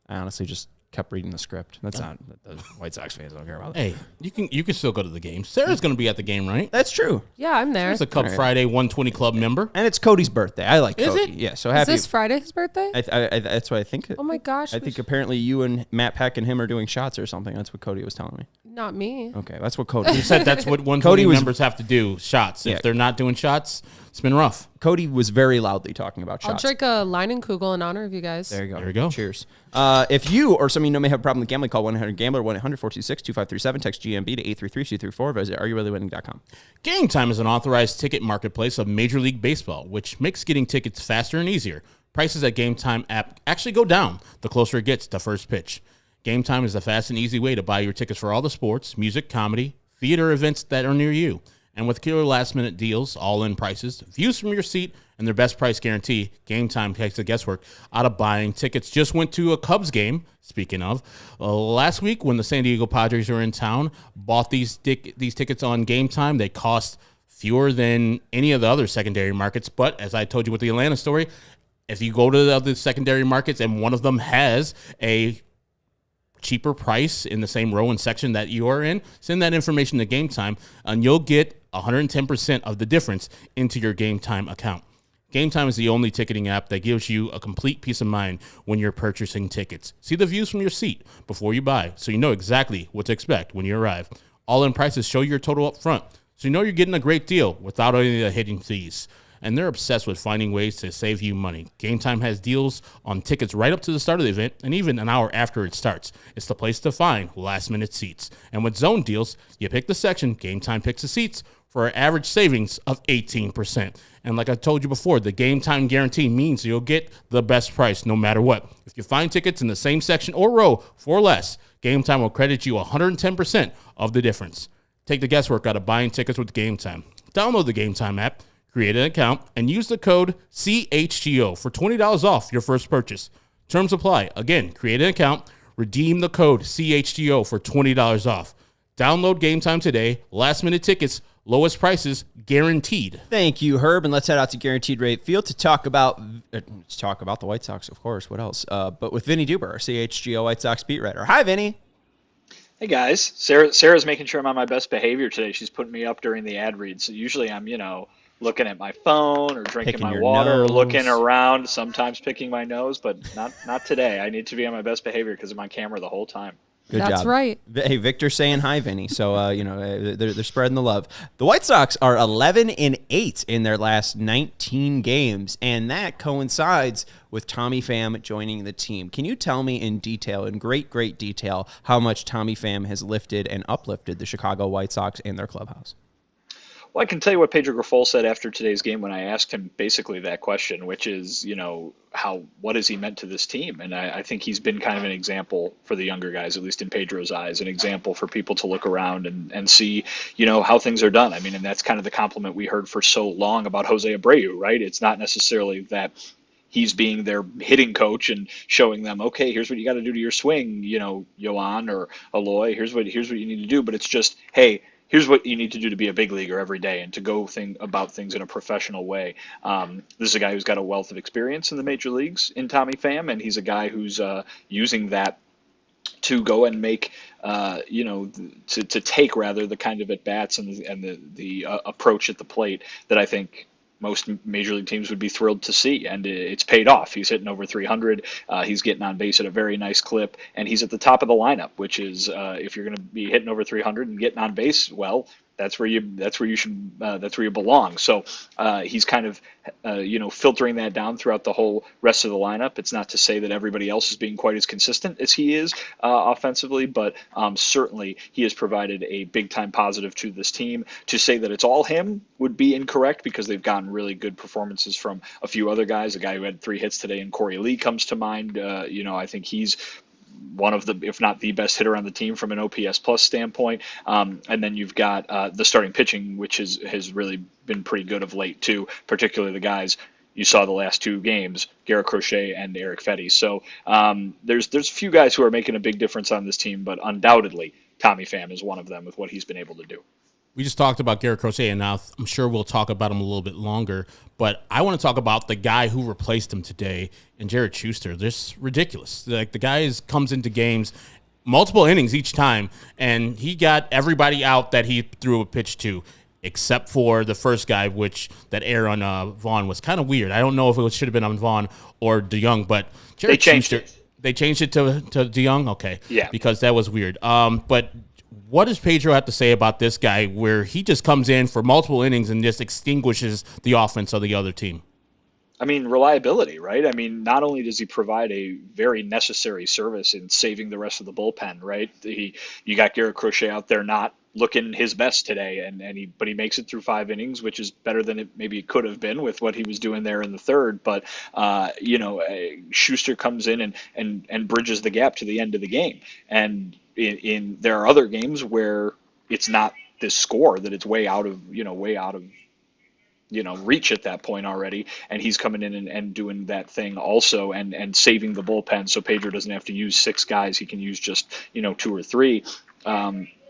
I honestly just kept reading the script. That's not the White Sox fans don't care about. Hey, you can still go to the game. Sarah's going to be at the game, right? That's true. Yeah, I'm there. She's a Cub Friday 120 Club member. And it's Cody's birthday. I like Is Cody. it? Yeah, so Is happy. this Friday his birthday? That's what I think. Oh my gosh. I think apparently you and Matt Peck and him are doing shots or something. That's what Cody was telling me. Not me. Okay, that's what Cody He said that's what 120 members have to do, shots. Yeah. If they're not doing shots, it's been rough. Cody was very loudly talking about I'll shots. drink a Leinenkugel in honor of you guys. There you go. There you go. Cheers. If you or someone you know may have a problem with gambling, call 1-800-GAMBLER, 1-800-426-2537. Text GMB to 833-234. Visit AreYouReallyWinning.com. Game Time is an authorized ticket marketplace of Major League Baseball, which makes getting tickets faster and easier. Prices at Game Time app actually go down the closer it gets to first pitch. Game Time is a fast and easy way to buy your tickets for all the sports, music, comedy, theater events that are near you. And with killer last-minute deals, all-in prices, views from your seat, and their best price guarantee, Game Time takes the guesswork out of buying tickets. Just went to a Cubs game, speaking of, last week when the San Diego Padres were in town, bought these tickets on Game Time. They cost fewer than any of the other secondary markets. But as I told you with the Atlanta story, if you go to the other secondary markets and one of them has a cheaper price in the same row and section that you are in, send that information to Game Time, and you'll get 110% of the difference into your Game Time account. Game Time is the only ticketing app that gives you a complete peace of mind when you're purchasing tickets. See the views from your seat before you buy, so you know exactly what to expect when you arrive. All-in prices show your total up front, so you know you're getting a great deal without any of the hidden fees. And they're obsessed with finding ways to save you money. Game Time has deals on tickets right up to the start of the event and even an hour after it starts. It's the place to find last-minute seats. And with zone deals, you pick the section, Game Time picks the seats for an average savings of 18%. And like I told you before, the Game Time guarantee means you'll get the best price no matter what. If you find tickets in the same section or row for less, Game Time will credit you 110% of the difference. Take the guesswork out of buying tickets with Game Time. Download the Game Time app, create an account, and use the code CHGO for $20 off your first purchase. Terms apply. Again, create an account, redeem the code CHGO for $20 off. Download Game Time today. Last-minute tickets, lowest prices, guaranteed. Thank you, Herb, and let's head out to Guaranteed Rate Field to talk about the White Sox, of course. What else? But with Vinnie Duber, our CHGO White Sox beat writer. Hi, Vinnie. Hey guys, Sarah's making sure I'm on my best behavior today. She's putting me up during the ad read. So usually I'm, looking at my phone or drinking Picking my your water, nose. or looking around, sometimes picking my nose, but not today. I need to be on my best behavior because I'm on camera the whole time. Good That's job. right. Hey, Victor's saying hi, Vinny. So, they're spreading the love. The White Sox are 11-8 in their last 19 games, and that coincides with Tommy Pham joining the team. Can you tell me in detail, in great detail, how much Tommy Pham has lifted and uplifted the Chicago White Sox and their clubhouse? Well, I can tell you what Pedro Grifol said after today's game when I asked him basically that question, which is, what has he meant to this team? And I think he's been kind of an example for the younger guys, at least in Pedro's eyes, an example for people to look around and see, how things are done. I mean, and that's kind of the compliment we heard for so long about Jose Abreu, right? It's not necessarily that he's being their hitting coach and showing them, okay, here's what you got to do to your swing, Yoan or Aloy, here's what you need to do. But it's just, hey, here's what you need to do to be a big leaguer every day and to go about things in a professional way. This is a guy who's got a wealth of experience in the major leagues in Tommy Pham, and he's a guy who's using that to go and make, to take rather the kind of at bats and the approach at the plate that I think most major league teams would be thrilled to see, and it's paid off. He's hitting over 300. He's getting on base at a very nice clip, and he's at the top of the lineup, which is if you're going to be hitting over 300 and getting on base, well, that's where you belong. So he's kind of filtering that down throughout the whole rest of the lineup. It's not to say that everybody else is being quite as consistent as he is offensively, but certainly he has provided a big time positive to this team. To say that it's all him would be incorrect because they've gotten really good performances from a few other guys. A guy who had 3 hits today, and Korey Lee comes to mind. I think he's one of the, if not the best hitter on the team from an OPS plus standpoint. And then you've got the starting pitching, which has really been pretty good of late too, particularly the guys you saw the last 2 games, Garrett Crochet and Eric Fetty. So there's a few guys who are making a big difference on this team, but undoubtedly Tommy Pham is one of them with what he's been able to do. We just talked about Garrett Crochet, and now I'm sure we'll talk about him a little bit longer. But I want to talk about the guy who replaced him today, and Jared Schuster. This is ridiculous. Like, the guy comes into games multiple innings each time, and he got everybody out that he threw a pitch to, except for the first guy, which that error on Vaughn was kind of weird. I don't know if it should have been on Vaughn or DeYoung, but Jared Schuster. They changed it to DeYoung? Okay. Yeah. Because that was weird. But what does Pedro have to say about this guy where he just comes in for multiple innings and just extinguishes the offense of the other team? I mean, reliability, right? I mean, not only does he provide a very necessary service in saving the rest of the bullpen, right? You got Garrett Crochet out there not looking his best today, but he makes it through 5 innings, which is better than it could have been with what he was doing there in the third. But Schuster comes in and bridges the gap to the end of the game. And there are other games where it's not this score, that it's way out of reach at that point already, and he's coming in and doing that thing also and saving the bullpen, so Pedro doesn't have to use 6 guys. He can use just 2 or 3.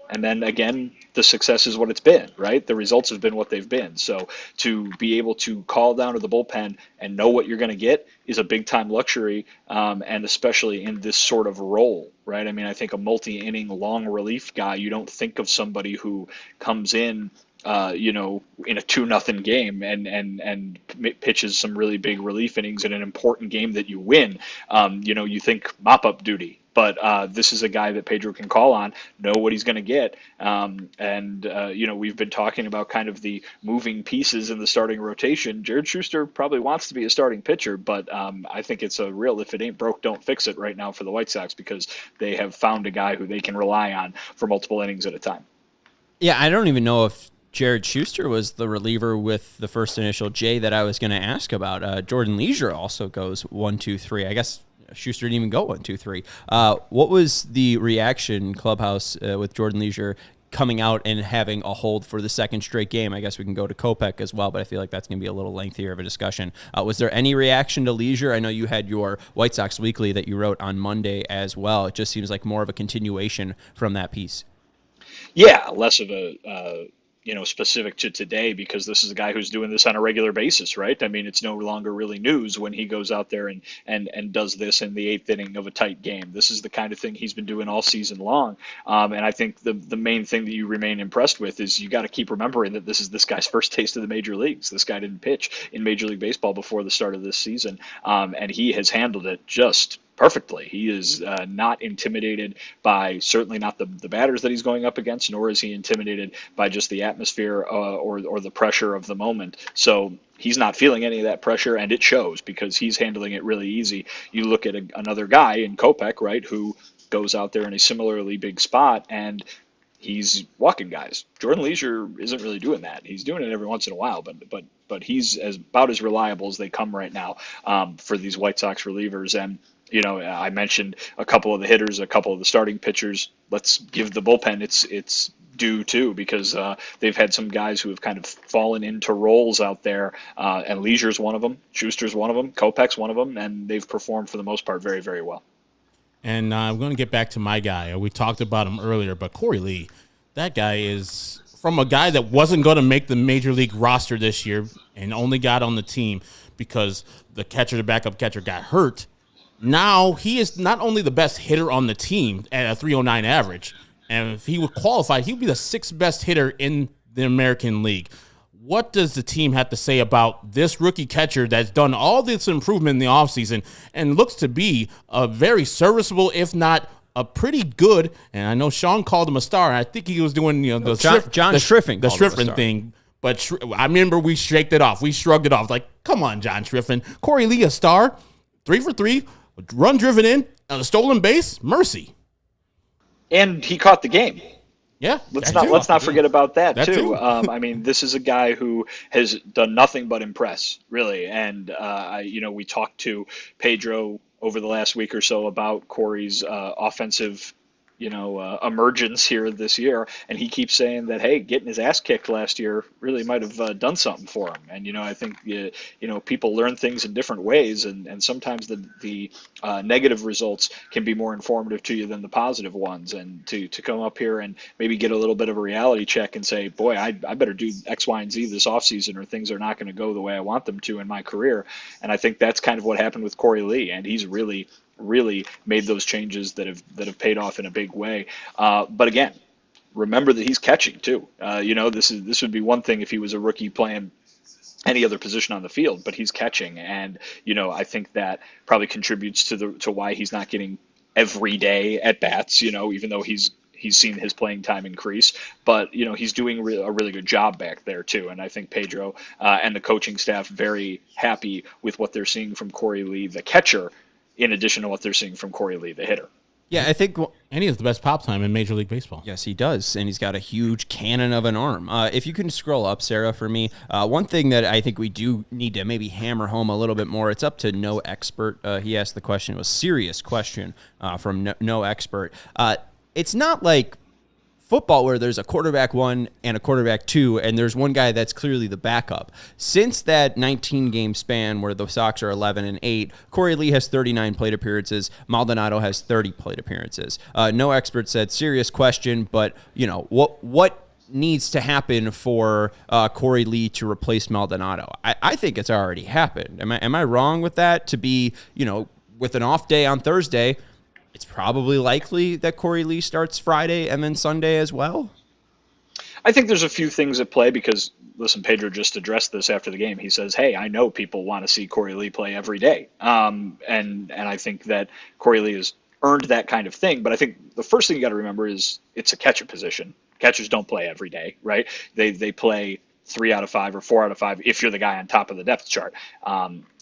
And then again, the success is what it's been, right? The results have been what they've been. So to be able to call down to the bullpen and know what you're going to get is a big time luxury, and especially in this sort of role, right? I mean, I think a multi-inning long relief guy, you don't think of somebody who comes in in a 2-0 game and pitches some really big relief innings in an important game that you win. You think mop-up duty. But this is a guy that Pedro can call on, know what he's going to get. We've been talking about kind of the moving pieces in the starting rotation. Jared Schuster probably wants to be a starting pitcher, but I think it's a real if it ain't broke, don't fix it right now for the White Sox, because they have found a guy who they can rely on for multiple innings at a time. Yeah, I don't even know if Jared Schuster was the reliever with the first initial J that I was going to ask about. Jordan Leisure also goes 1, 2, 3. I guess Schuster didn't even go 1, 2, 3. What was the reaction, clubhouse, with Jordan Leisure coming out and having a hold for the 2nd straight game? I guess we can go to Kopech as well, but I feel like that's going to be a little lengthier of a discussion. Was there any reaction to Leisure? I know you had your White Sox Weekly that you wrote on Monday as well. It just seems like more of a continuation from that piece. Yeah, less of a specific to today, because this is a guy who's doing this on a regular basis, right? I mean, it's no longer really news when he goes out there and does this in the 8th inning of a tight game. This is the kind of thing he's been doing all season long. And I think the main thing that you remain impressed with is you got to keep remembering that this is this guy's first taste of the major leagues. This guy didn't pitch in Major League Baseball before the start of this season. And he has handled it just perfectly. He is not intimidated by, certainly not the batters that he's going up against, nor is he intimidated by just the atmosphere or the pressure of the moment. So he's not feeling any of that pressure, and it shows because he's handling it really easy. You look at another guy in Kopech, right, who goes out there in a similarly big spot, and he's walking guys. Jordan Leisure isn't really doing that. He's doing it every once in a while, but he's about as reliable as they come right now for these White Sox relievers. And I mentioned a couple of the hitters, a couple of the starting pitchers. Let's give the bullpen its due too, because they've had some guys who have kind of fallen into roles out there, and Leisure's one of them, Schuster's one of them, Kopech's one of them, and they've performed for the most part very, very well. And I'm going to get back to my guy. We talked about him earlier, but Korey Lee, that guy is from a guy that wasn't going to make the major league roster this year and only got on the team because the backup catcher got hurt. Now he is not only the best hitter on the team at a 309 average, and if he would qualify, he would be the sixth best hitter in the American League. What does the team have to say about this rookie catcher that's done all this improvement in the offseason and looks to be a very serviceable, if not a pretty good, and I know Sean called him a star. I think he was doing the John Schriffen the Schriffen thing. But I remember we shaked it off. We shrugged it off. Like, come on, John Schriffen. Korey Lee, a star, 3 for 3, run driven in, a stolen base, mercy. And he caught the game. Yeah, let's not forget about that too. I mean, this is a guy who has done nothing but impress, really. And we talked to Pedro over the last week or so about Korey's offensive emergence here this year, and he keeps saying that, hey, getting his ass kicked last year really might have done something for him. And I think people learn things in different ways, and sometimes the negative results can be more informative to you than the positive ones. And to come up here and maybe get a little bit of a reality check and say, boy, I better do X, Y, and Z this offseason, or things are not going to go the way I want them to in my career. And I think that's kind of what happened with Korey Lee, and he's really made those changes that have paid off in a big way. But again, remember that he's catching too. This would be one thing if he was a rookie playing any other position on the field, but he's catching, and I think that probably contributes to why he's not getting every day at bats. Even though he's seen his playing time increase, but he's doing a really good job back there too. And I think Pedro and the coaching staff very happy with what they're seeing from Korey Lee, the catcher, in addition to what they're seeing from Korey Lee, the hitter. Yeah, I think... And he has the best pop time in Major League Baseball. Yes, he does, and he's got a huge cannon of an arm. If you can scroll up, Sarah, for me, one thing that I think we do need to maybe hammer home a little bit more, it's up to No Expert. He asked the question, it was a serious question from No Expert. It's not like football where there's a quarterback 1 and a quarterback 2, and there's one guy that's clearly the backup. Since that 19-game span where the Sox are 11-8, Korey Lee has 39 plate appearances. Maldonado has 30 plate appearances. No Expert said, serious question, but what needs to happen for Korey Lee to replace Maldonado? I think it's already happened. Am I wrong with that? To be, with an off day on Thursday, it's probably likely that Korey Lee starts Friday and then Sunday as well? I think there's a few things at play because, listen, Pedro just addressed this after the game. He says, hey, I know people want to see Korey Lee play every day. And I think that Korey Lee has earned that kind of thing. But I think the first thing you got to remember is it's a catcher position. Catchers don't play every day, right? They play 3 out of 5 or 4 out of 5 if you're the guy on top of the depth chart.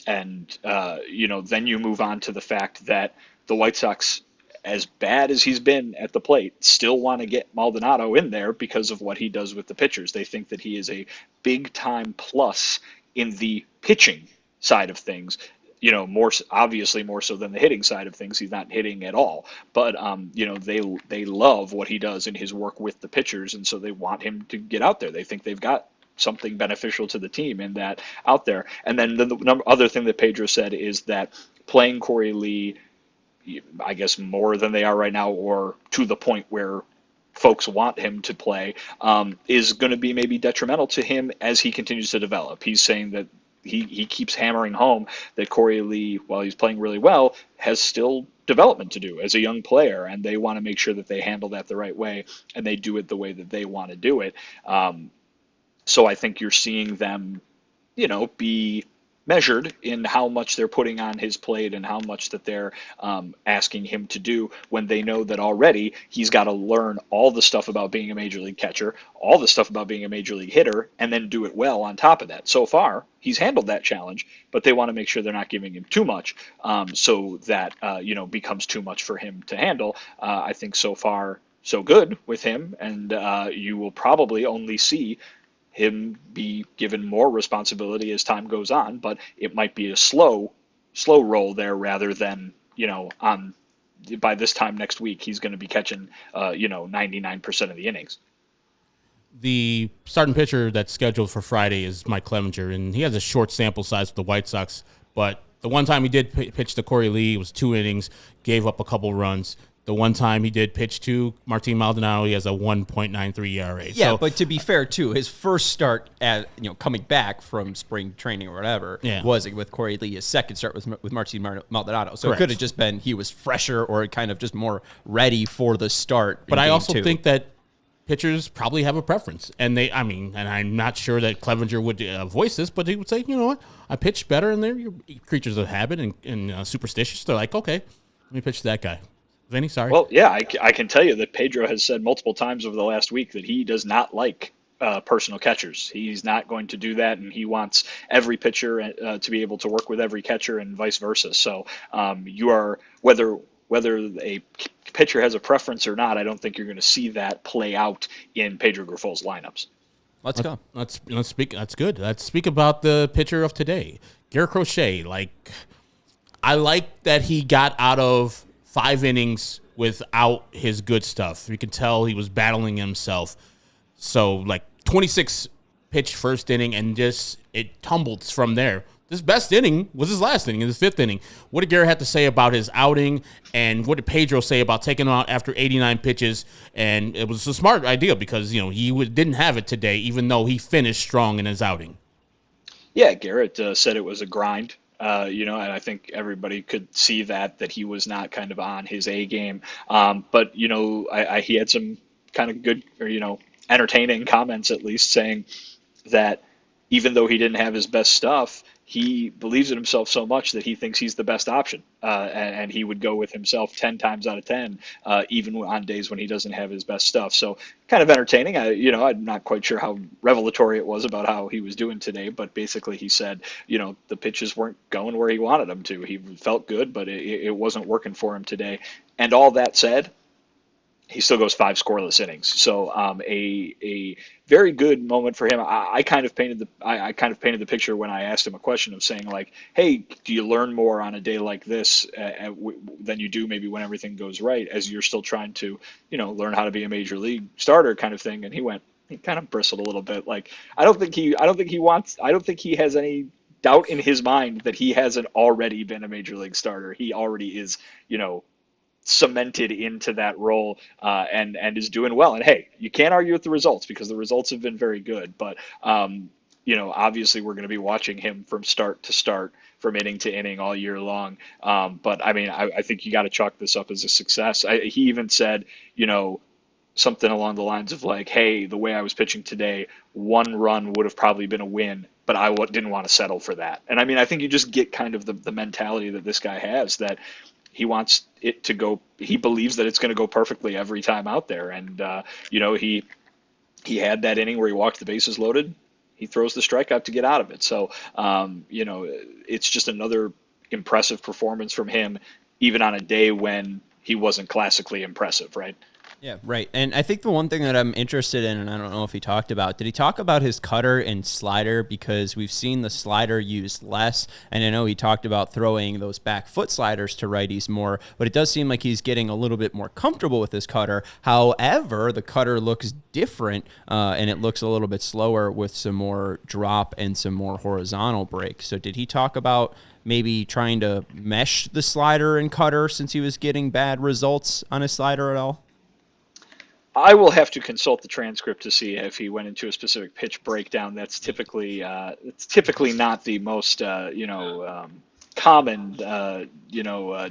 Then you move on to the fact that the White Sox, as bad as he's been at the plate, still want to get Maldonado in there because of what he does with the pitchers. They think that he is a big-time plus in the pitching side of things. Obviously more so than the hitting side of things. He's not hitting at all. But, they love what he does in his work with the pitchers, and so they want him to get out there. They think they've got something beneficial to the team in that out there. And then the other thing that Pedro said is that playing Korey Lee, I guess, more than they are right now, or to the point where folks want him to play, is going to be maybe detrimental to him as he continues to develop. He's saying that he keeps hammering home that Korey Lee, while he's playing really well, has still development to do as a young player, and they want to make sure that they handle that the right way and they do it the way that they want to do it. So I think you're seeing them, be measured in how much they're putting on his plate and how much that they're asking him to do when they know that already he's got to learn all the stuff about being a major league catcher, all the stuff about being a major league hitter, and then do it well on top of that. So far, he's handled that challenge, but they want to make sure they're not giving him too much so that, becomes too much for him to handle. I think so far, so good with him, and you will probably only see him be given more responsibility as time goes on, but it might be a slow roll there rather than, by this time next week, he's going to be catching, 99% of the innings. The starting pitcher that's scheduled for Friday is Mike Clevenger, and he has a short sample size with the White Sox, but the one time he did pitch to Korey Lee, it was 2 innings, gave up a couple runs. The one time he did pitch to Martin Maldonado, he has a 1.93 ERA. Yeah, so, but to be fair, too, his first start coming back from spring training or whatever was with Korey Lee. His second start was with Martin Maldonado. So Correct. it could have just been he was fresher or kind of just more ready for the start. But I also think that pitchers probably have a preference. And I'm not sure that Clevenger would voice this, but he would say, you know what, I pitched better, and they're creatures of habit and superstitious. They're like, okay, let me pitch to that guy. Vinny, sorry. Well, yeah, I can tell you that Pedro has said multiple times over the last week that he does not like personal catchers. He's not going to do that, and he wants every pitcher to be able to work with every catcher and vice versa. So you are whether a pitcher has a preference or not, I don't think you're going to see that play out in Pedro Grifol's lineups. Let's go. Let's speak. That's good. Let's speak about the pitcher of today, Garrett Crochet. I like that he got out of 5 innings without his good stuff. You can tell he was battling himself. So 26 pitch first inning, and just it tumbled from there. His best inning was his last inning, his 5th inning. What did Garrett have to say about his outing, and what did Pedro say about taking him out after 89 pitches? And it was a smart idea because he didn't have it today, even though he finished strong in his outing. Yeah, Garrett said it was a grind. And I think everybody could see that he was not kind of on his A game. But he had some kind of good or, entertaining comments, at least, saying that even though he didn't have his best stuff, he believes in himself so much that he thinks he's the best option. And he would go with himself 10 times out of 10, even on days when he doesn't have his best stuff. So kind of entertaining. I'm not quite sure how revelatory it was about how he was doing today, but basically he said, the pitches weren't going where he wanted them to. He felt good, but it wasn't working for him today. And all that said, he still goes 5 scoreless innings. So a very good moment for him. I kind of painted the picture when I asked him a question of saying hey, do you learn more on a day like this than you do maybe when everything goes right, as you're still trying to learn how to be a major league starter kind of thing? And he kind of bristled a little bit. I don't think he has any doubt in his mind that he hasn't already been a major league starter. He already is, cemented into that role and is doing well. And hey, you can't argue with the results because the results have been very good. But obviously we're going to be watching him from start to start, from inning to inning all year long. But I think you got to chalk this up as a success. He even said, something along the lines of hey, the way I was pitching today, 1 run would have probably been a win, but I didn't want to settle for that. And I think you just get kind of the mentality that this guy has, that he wants it to go. He believes that it's going to go perfectly every time out there. And, he had that inning where he walked the bases loaded. He throws the strikeout to get out of it. So, it's just another impressive performance from him, even on a day when he wasn't classically impressive, right? Yeah, right. And I think the one thing that I'm interested in, and I don't know if he talked about, did he talk about his cutter and slider? Because we've seen the slider used less, and I know he talked about throwing those back foot sliders to righties more, but it does seem like he's getting a little bit more comfortable with his cutter. However, the cutter looks different, and it looks a little bit slower with some more drop and some more horizontal break. So did he talk about maybe trying to mesh the slider and cutter since he was getting bad results on his slider at all? I will have to consult the transcript to see if he went into a specific pitch breakdown. That's typically not the most common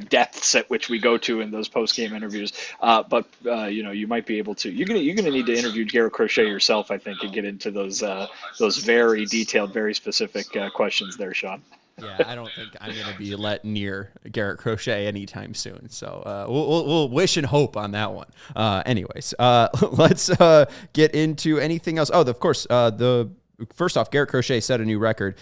depths at which we go to in those post game interviews. But you might be able to. You're gonna need to interview Garrett Crochet yourself, I think, and get into those very detailed, very specific questions there, Sean. Yeah, I don't think I'm going to be let near Garrett Crochet anytime soon. So we'll wish and hope on that one. Anyways, let's get into anything else. Oh, of course, first off, Garrett Crochet set a new record.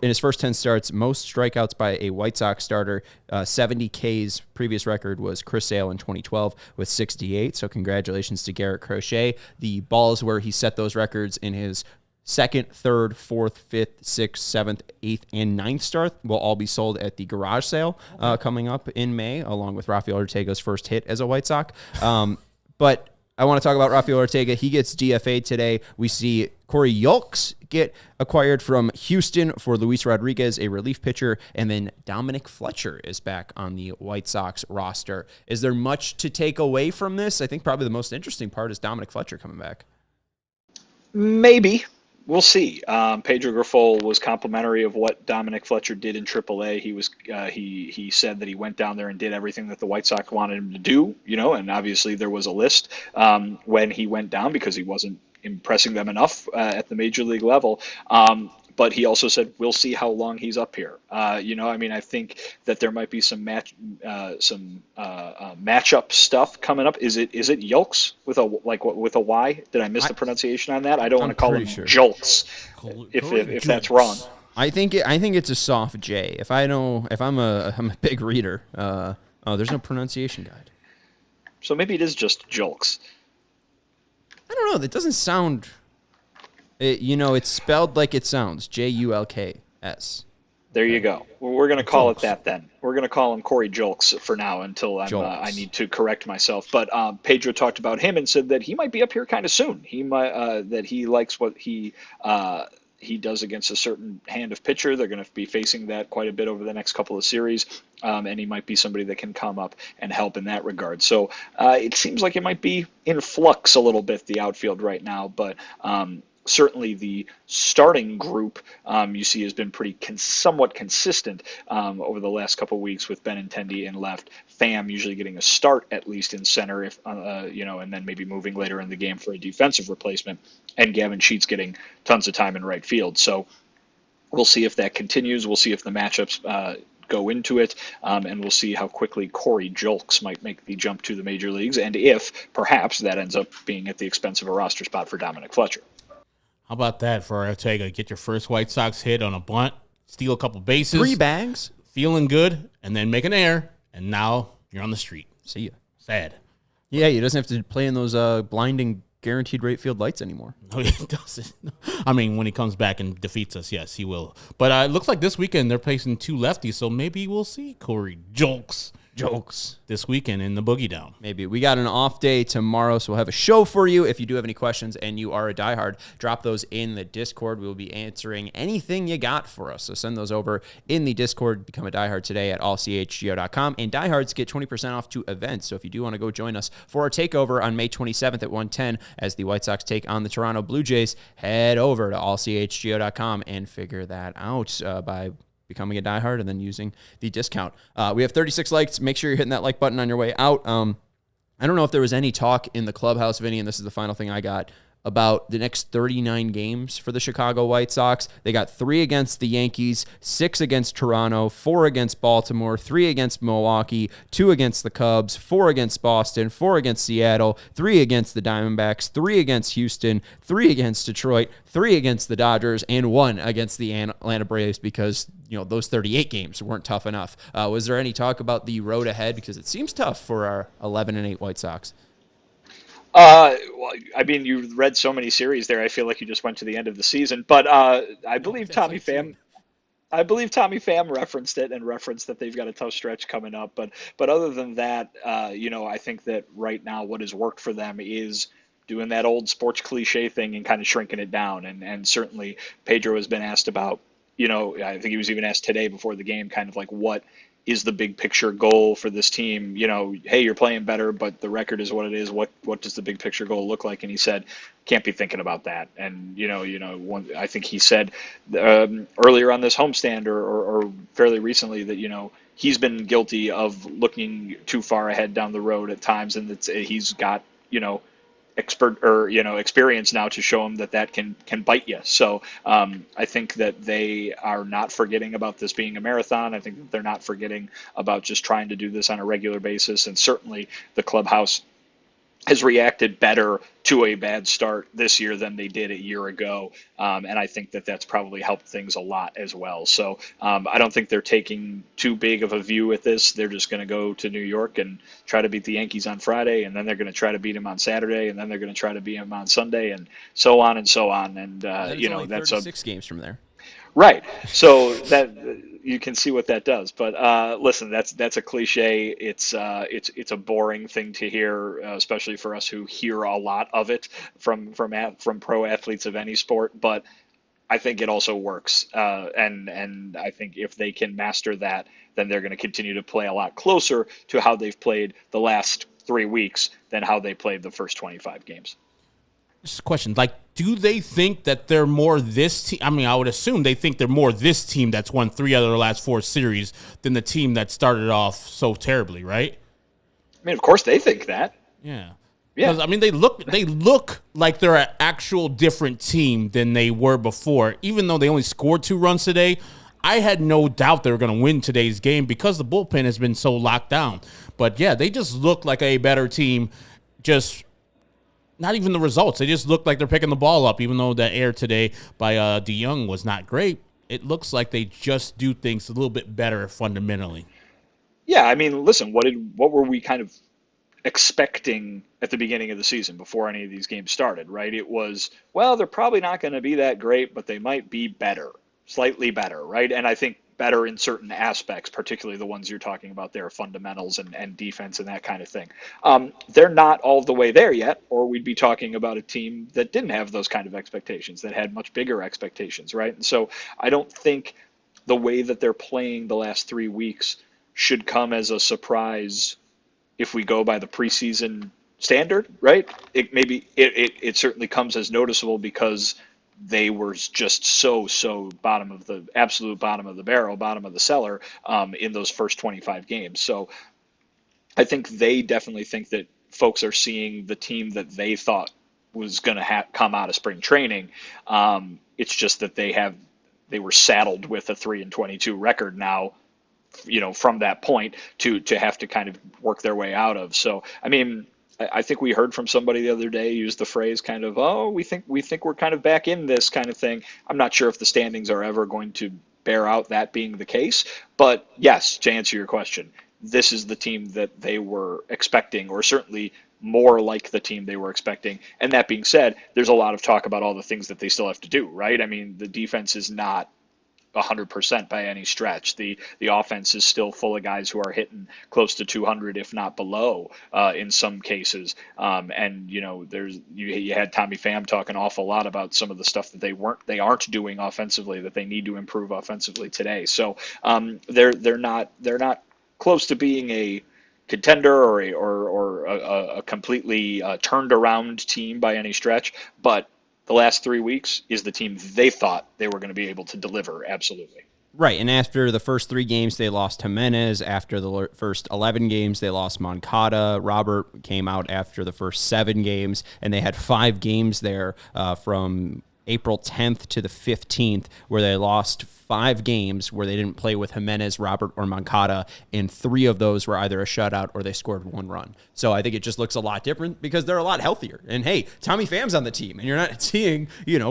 In his first 10 starts, most strikeouts by a White Sox starter, 70 Ks. Previous record was Chris Sale in 2012 with 68. So congratulations to Garrett Crochet. The balls where he set those records in his second, third, fourth, fifth, sixth, seventh, eighth, and ninth start will all be sold at the garage sale coming up in May, along with Rafael Ortega's first hit as a White Sox. But I want to talk about Rafael Ortega. He gets DFA'd today. We see Korey Lee get acquired from Houston for Luis Rodriguez, a relief pitcher, and then Dominic Fletcher is back on the White Sox roster. Is there much to take away from this? I think probably the most interesting part is Dominic Fletcher coming back. Maybe. We'll see. Pedro Grifol was complimentary of what Dominic Fletcher did in AAA. He said that he went down there and did everything that the White Sox wanted him to do, and obviously there was a list when he went down because he wasn't impressing them enough at the major league level. But he also said, we'll see how long he's up here. I think that there might be some matchup stuff coming up. Is it Yolks with a Y? Did I miss the pronunciation on that? I don't want to call him Jolks if that's wrong. I think it's a soft J. I'm a big reader. There's no pronunciation guide. So maybe it is just Jolks. I don't know. That doesn't sound. It's spelled like it sounds. Julks. There you go. Well, we're going to call it that then. We're going to call him Korey Jolks for now until I need to correct myself. But Pedro talked about him and said that he might be up here kind of soon. He might that he likes what he does against a certain hand of pitcher. They're going to be facing that quite a bit over the next couple of series, and he might be somebody that can come up and help in that regard. So it seems like it might be in flux a little bit, the outfield right now, but certainly the starting group you see has been somewhat consistent over the last couple of weeks with Benintendi in left, Pham usually getting a start at least in center, and then maybe moving later in the game for a defensive replacement, and Gavin Sheets getting tons of time in right field. So we'll see if that continues. We'll see if the matchups go into it, and we'll see how quickly Korey Jolks might make the jump to the major leagues, and if perhaps that ends up being at the expense of a roster spot for Dominic Fletcher. How about that for Ortega? Get your first White Sox hit on a bunt, steal a couple bases. 3 bags. Feeling good, and then make an error, and now you're on the street. See ya. Sad. Yeah, he doesn't have to play in those blinding guaranteed rate field lights anymore. No, he doesn't. I mean, when he comes back and defeats us, yes, he will. But it looks like this weekend they're facing 2 lefties, so maybe we'll see Korey Jolks this weekend in the Boogie Down. Maybe. We got an off day tomorrow, so we'll have a show for you. If you do have any questions and you are a diehard, drop those in the Discord. We will be answering anything you got for us. So send those over in the Discord. Become a diehard today at allchgo.com. And diehards get 20% off to events. So if you do want to go join us for our takeover on May 27th at 1:10 as the White Sox take on the Toronto Blue Jays, head over to allchgo.com and figure that out by becoming a diehard and then using the discount. We have 36 likes. Make sure you're hitting that like button on your way out. I don't know if there was any talk in the clubhouse, Vinny, and this is the final thing I got, about the next 39 games for the Chicago White Sox. They got 3 against the Yankees, 6 against Toronto, 4 against Baltimore, 3 against Milwaukee, 2 against the Cubs, 4 against Boston, 4 against Seattle, 3 against the Diamondbacks, 3 against Houston, 3 against Detroit, 3 against the Dodgers, and 1 against the Atlanta Braves because those 38 games weren't tough enough. Was there any talk about the road ahead? Because it seems tough for our 11-8 White Sox. Well, I mean, you read so many series there. I feel like you just went to the end of the season. But I believe Tommy Pham referenced it and referenced that they've got a tough stretch coming up. But other than that, I think that right now what has worked for them is doing that old sports cliche thing and kind of shrinking it down. And certainly Pedro has been asked about, I think he was even asked today before the game, kind of like what is the big picture goal for this team? Hey, you're playing better, but the record is what it is. What does the big picture goal look like? And he said, can't be thinking about that. And, I think he said earlier on this homestand or fairly recently that, he's been guilty of looking too far ahead down the road at times. And he's got, experience now to show them that can bite you. So I think that they are not forgetting about this being a marathon. I think that they're not forgetting about just trying to do this on a regular basis. And certainly the clubhouse has reacted better to a bad start this year than they did a year ago. And I think that that's probably helped things a lot as well. So I don't think they're taking too big of a view at this. They're just going to go to New York and try to beat the Yankees on Friday, and then they're going to try to beat them on Saturday, and then they're going to try to beat them on Sunday, and so on and so on. And, that's 36 games from there. Right. So that you can see what that does. But listen, that's a cliche. It's a boring thing to hear, especially for us who hear a lot of it from pro athletes of any sport. But I think it also works. And I think if they can master that, then they're going to continue to play a lot closer to how they've played the last 3 weeks than how they played the first 25 games. Just a question, do they think that they're more this team? I mean, I would assume they think they're more this team that's won 3 out of their last 4 series than the team that started off so terribly, right? I mean, of course they think that. Yeah. Yeah. I mean, they look like they're an actual different team than they were before. Even though they only scored 2 runs today, I had no doubt they were going to win today's game because the bullpen has been so locked down. But, yeah, they just look like a better team, just not even the results. They just look like they're picking the ball up, even though the air today by DeYoung was not great. It looks like they just do things a little bit better fundamentally. Yeah, I mean, listen, what were we kind of expecting at the beginning of the season before any of these games started, right? It was, well, they're probably not going to be that great, but they might be better, slightly better, right? And I think better in certain aspects, particularly the ones you're talking about there, fundamentals and defense and that kind of thing. They're not all the way there yet, or we'd be talking about a team that didn't have those kind of expectations, that had much bigger expectations, right? And so I don't think the way that they're playing the last 3 weeks should come as a surprise if we go by the preseason standard, right? It certainly comes as noticeable because they were just so absolute bottom of the barrel, bottom of the cellar in those first 25 games. So I think they definitely think that folks are seeing the team that they thought was going to come out of spring training. It's just that they were saddled with a 3-22 record now, from that point to have to kind of work their way out of. So, I mean, I think we heard from somebody the other day use the phrase kind of, we think we're kind of back in this kind of thing. I'm not sure if the standings are ever going to bear out that being the case, but yes, to answer your question, this is the team that they were expecting, or certainly more like the team they were expecting. And that being said, there's a lot of talk about all the things that they still have to do, right? I mean, the defense is not 100% by any stretch. The offense is still full of guys who are hitting close to 200, if not below, in some cases. And you had Tommy Pham talk an awful lot about some of the stuff that they aren't doing offensively, that they need to improve offensively today. So they're not close to being a contender or a completely turned around team by any stretch, but the last 3 weeks is the team they thought they were going to be able to deliver. Absolutely. Right, and after the first 3 games, they lost Jimenez. After the first 11 games, they lost Moncada. Robert came out after the first 7 games, and they had 5 games there from April 10th to the 15th, where they lost 5 games where they didn't play with Jimenez, Robert, or Moncada, and 3 of those were either a shutout or they scored 1 run. So I think it just looks a lot different because they're a lot healthier. And hey, Tommy Pham's on the team, and you're not seeing,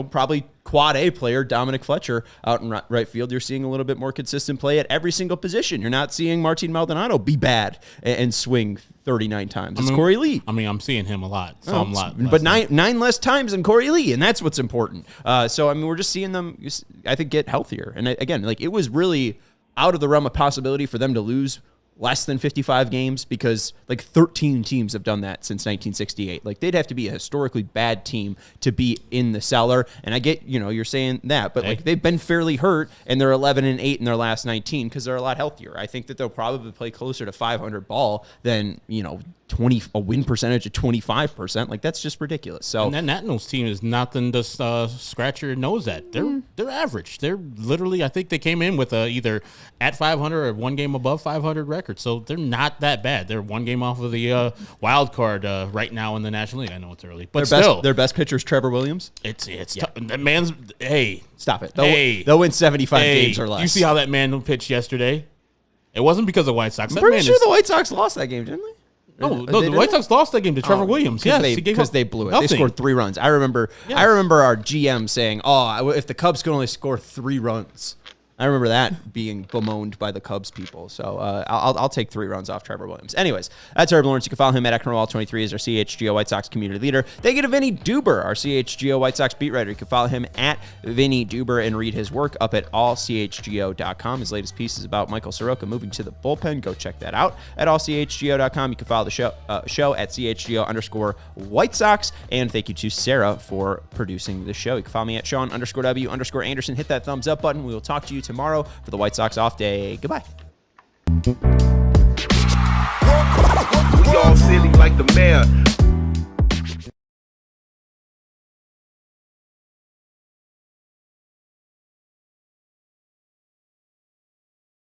probably quad A player Dominic Fletcher out in right field. You're seeing a little bit more consistent play at every single position. You're not seeing Martin Maldonado be bad and swing 39 times. It's Korey Lee. I mean, I'm seeing him a lot. So I'm a lot. But nine less times than Korey Lee, and that's what's important. So, I mean, we're just seeing them, I think, get healthier. And again, it was really out of the realm of possibility for them to lose less than 55 games because 13 teams have done that since 1968. They'd have to be a historically bad team to be in the cellar. And I get, you're saying that, but they've been fairly hurt and they're 11-8 in their last 19 because they're a lot healthier. I think that they'll probably play closer to 500 ball than, a win percentage of 25%. That's just ridiculous. So, and that Nationals team is nothing to scratch your nose at. They're average. They're literally, I think they came in with either at 500 or 1 game above 500 record. record, so they're not that bad. They're one game off of the wild card right now in the National League. I know it's early, but their best pitcher is Trevor Williams. It's that man's. Hey, stop it. They'll win 75 games or less. You see how that man pitched yesterday? It wasn't because of White Sox. I'm pretty sure the White Sox lost that game, didn't they? No, the White Sox lost that game to Trevor Williams. Yes, because they blew it. Nothing. They scored 3 runs. I remember our GM saying, "Oh, if the Cubs could only score 3 runs." I remember that being bemoaned by the Cubs people. So I'll take 3 runs off Trevor Williams. Anyways, that's Herb Lawrence. You can follow him at Ecknerwall23 as our CHGO White Sox community leader. Thank you to Vinnie Duber, our CHGO White Sox beat writer. You can follow him at Vinnie Duber and read his work up at allchgo.com. His latest piece is about Michael Soroka moving to the bullpen. Go check that out at allchgo.com. You can follow the show at CHGO_White Sox. And thank you to Sarah for producing the show. You can follow me at Sean_W_Anderson. Hit that thumbs up button. We will talk to you tomorrow for the White Sox off day. Goodbye. We all silly like the mayor.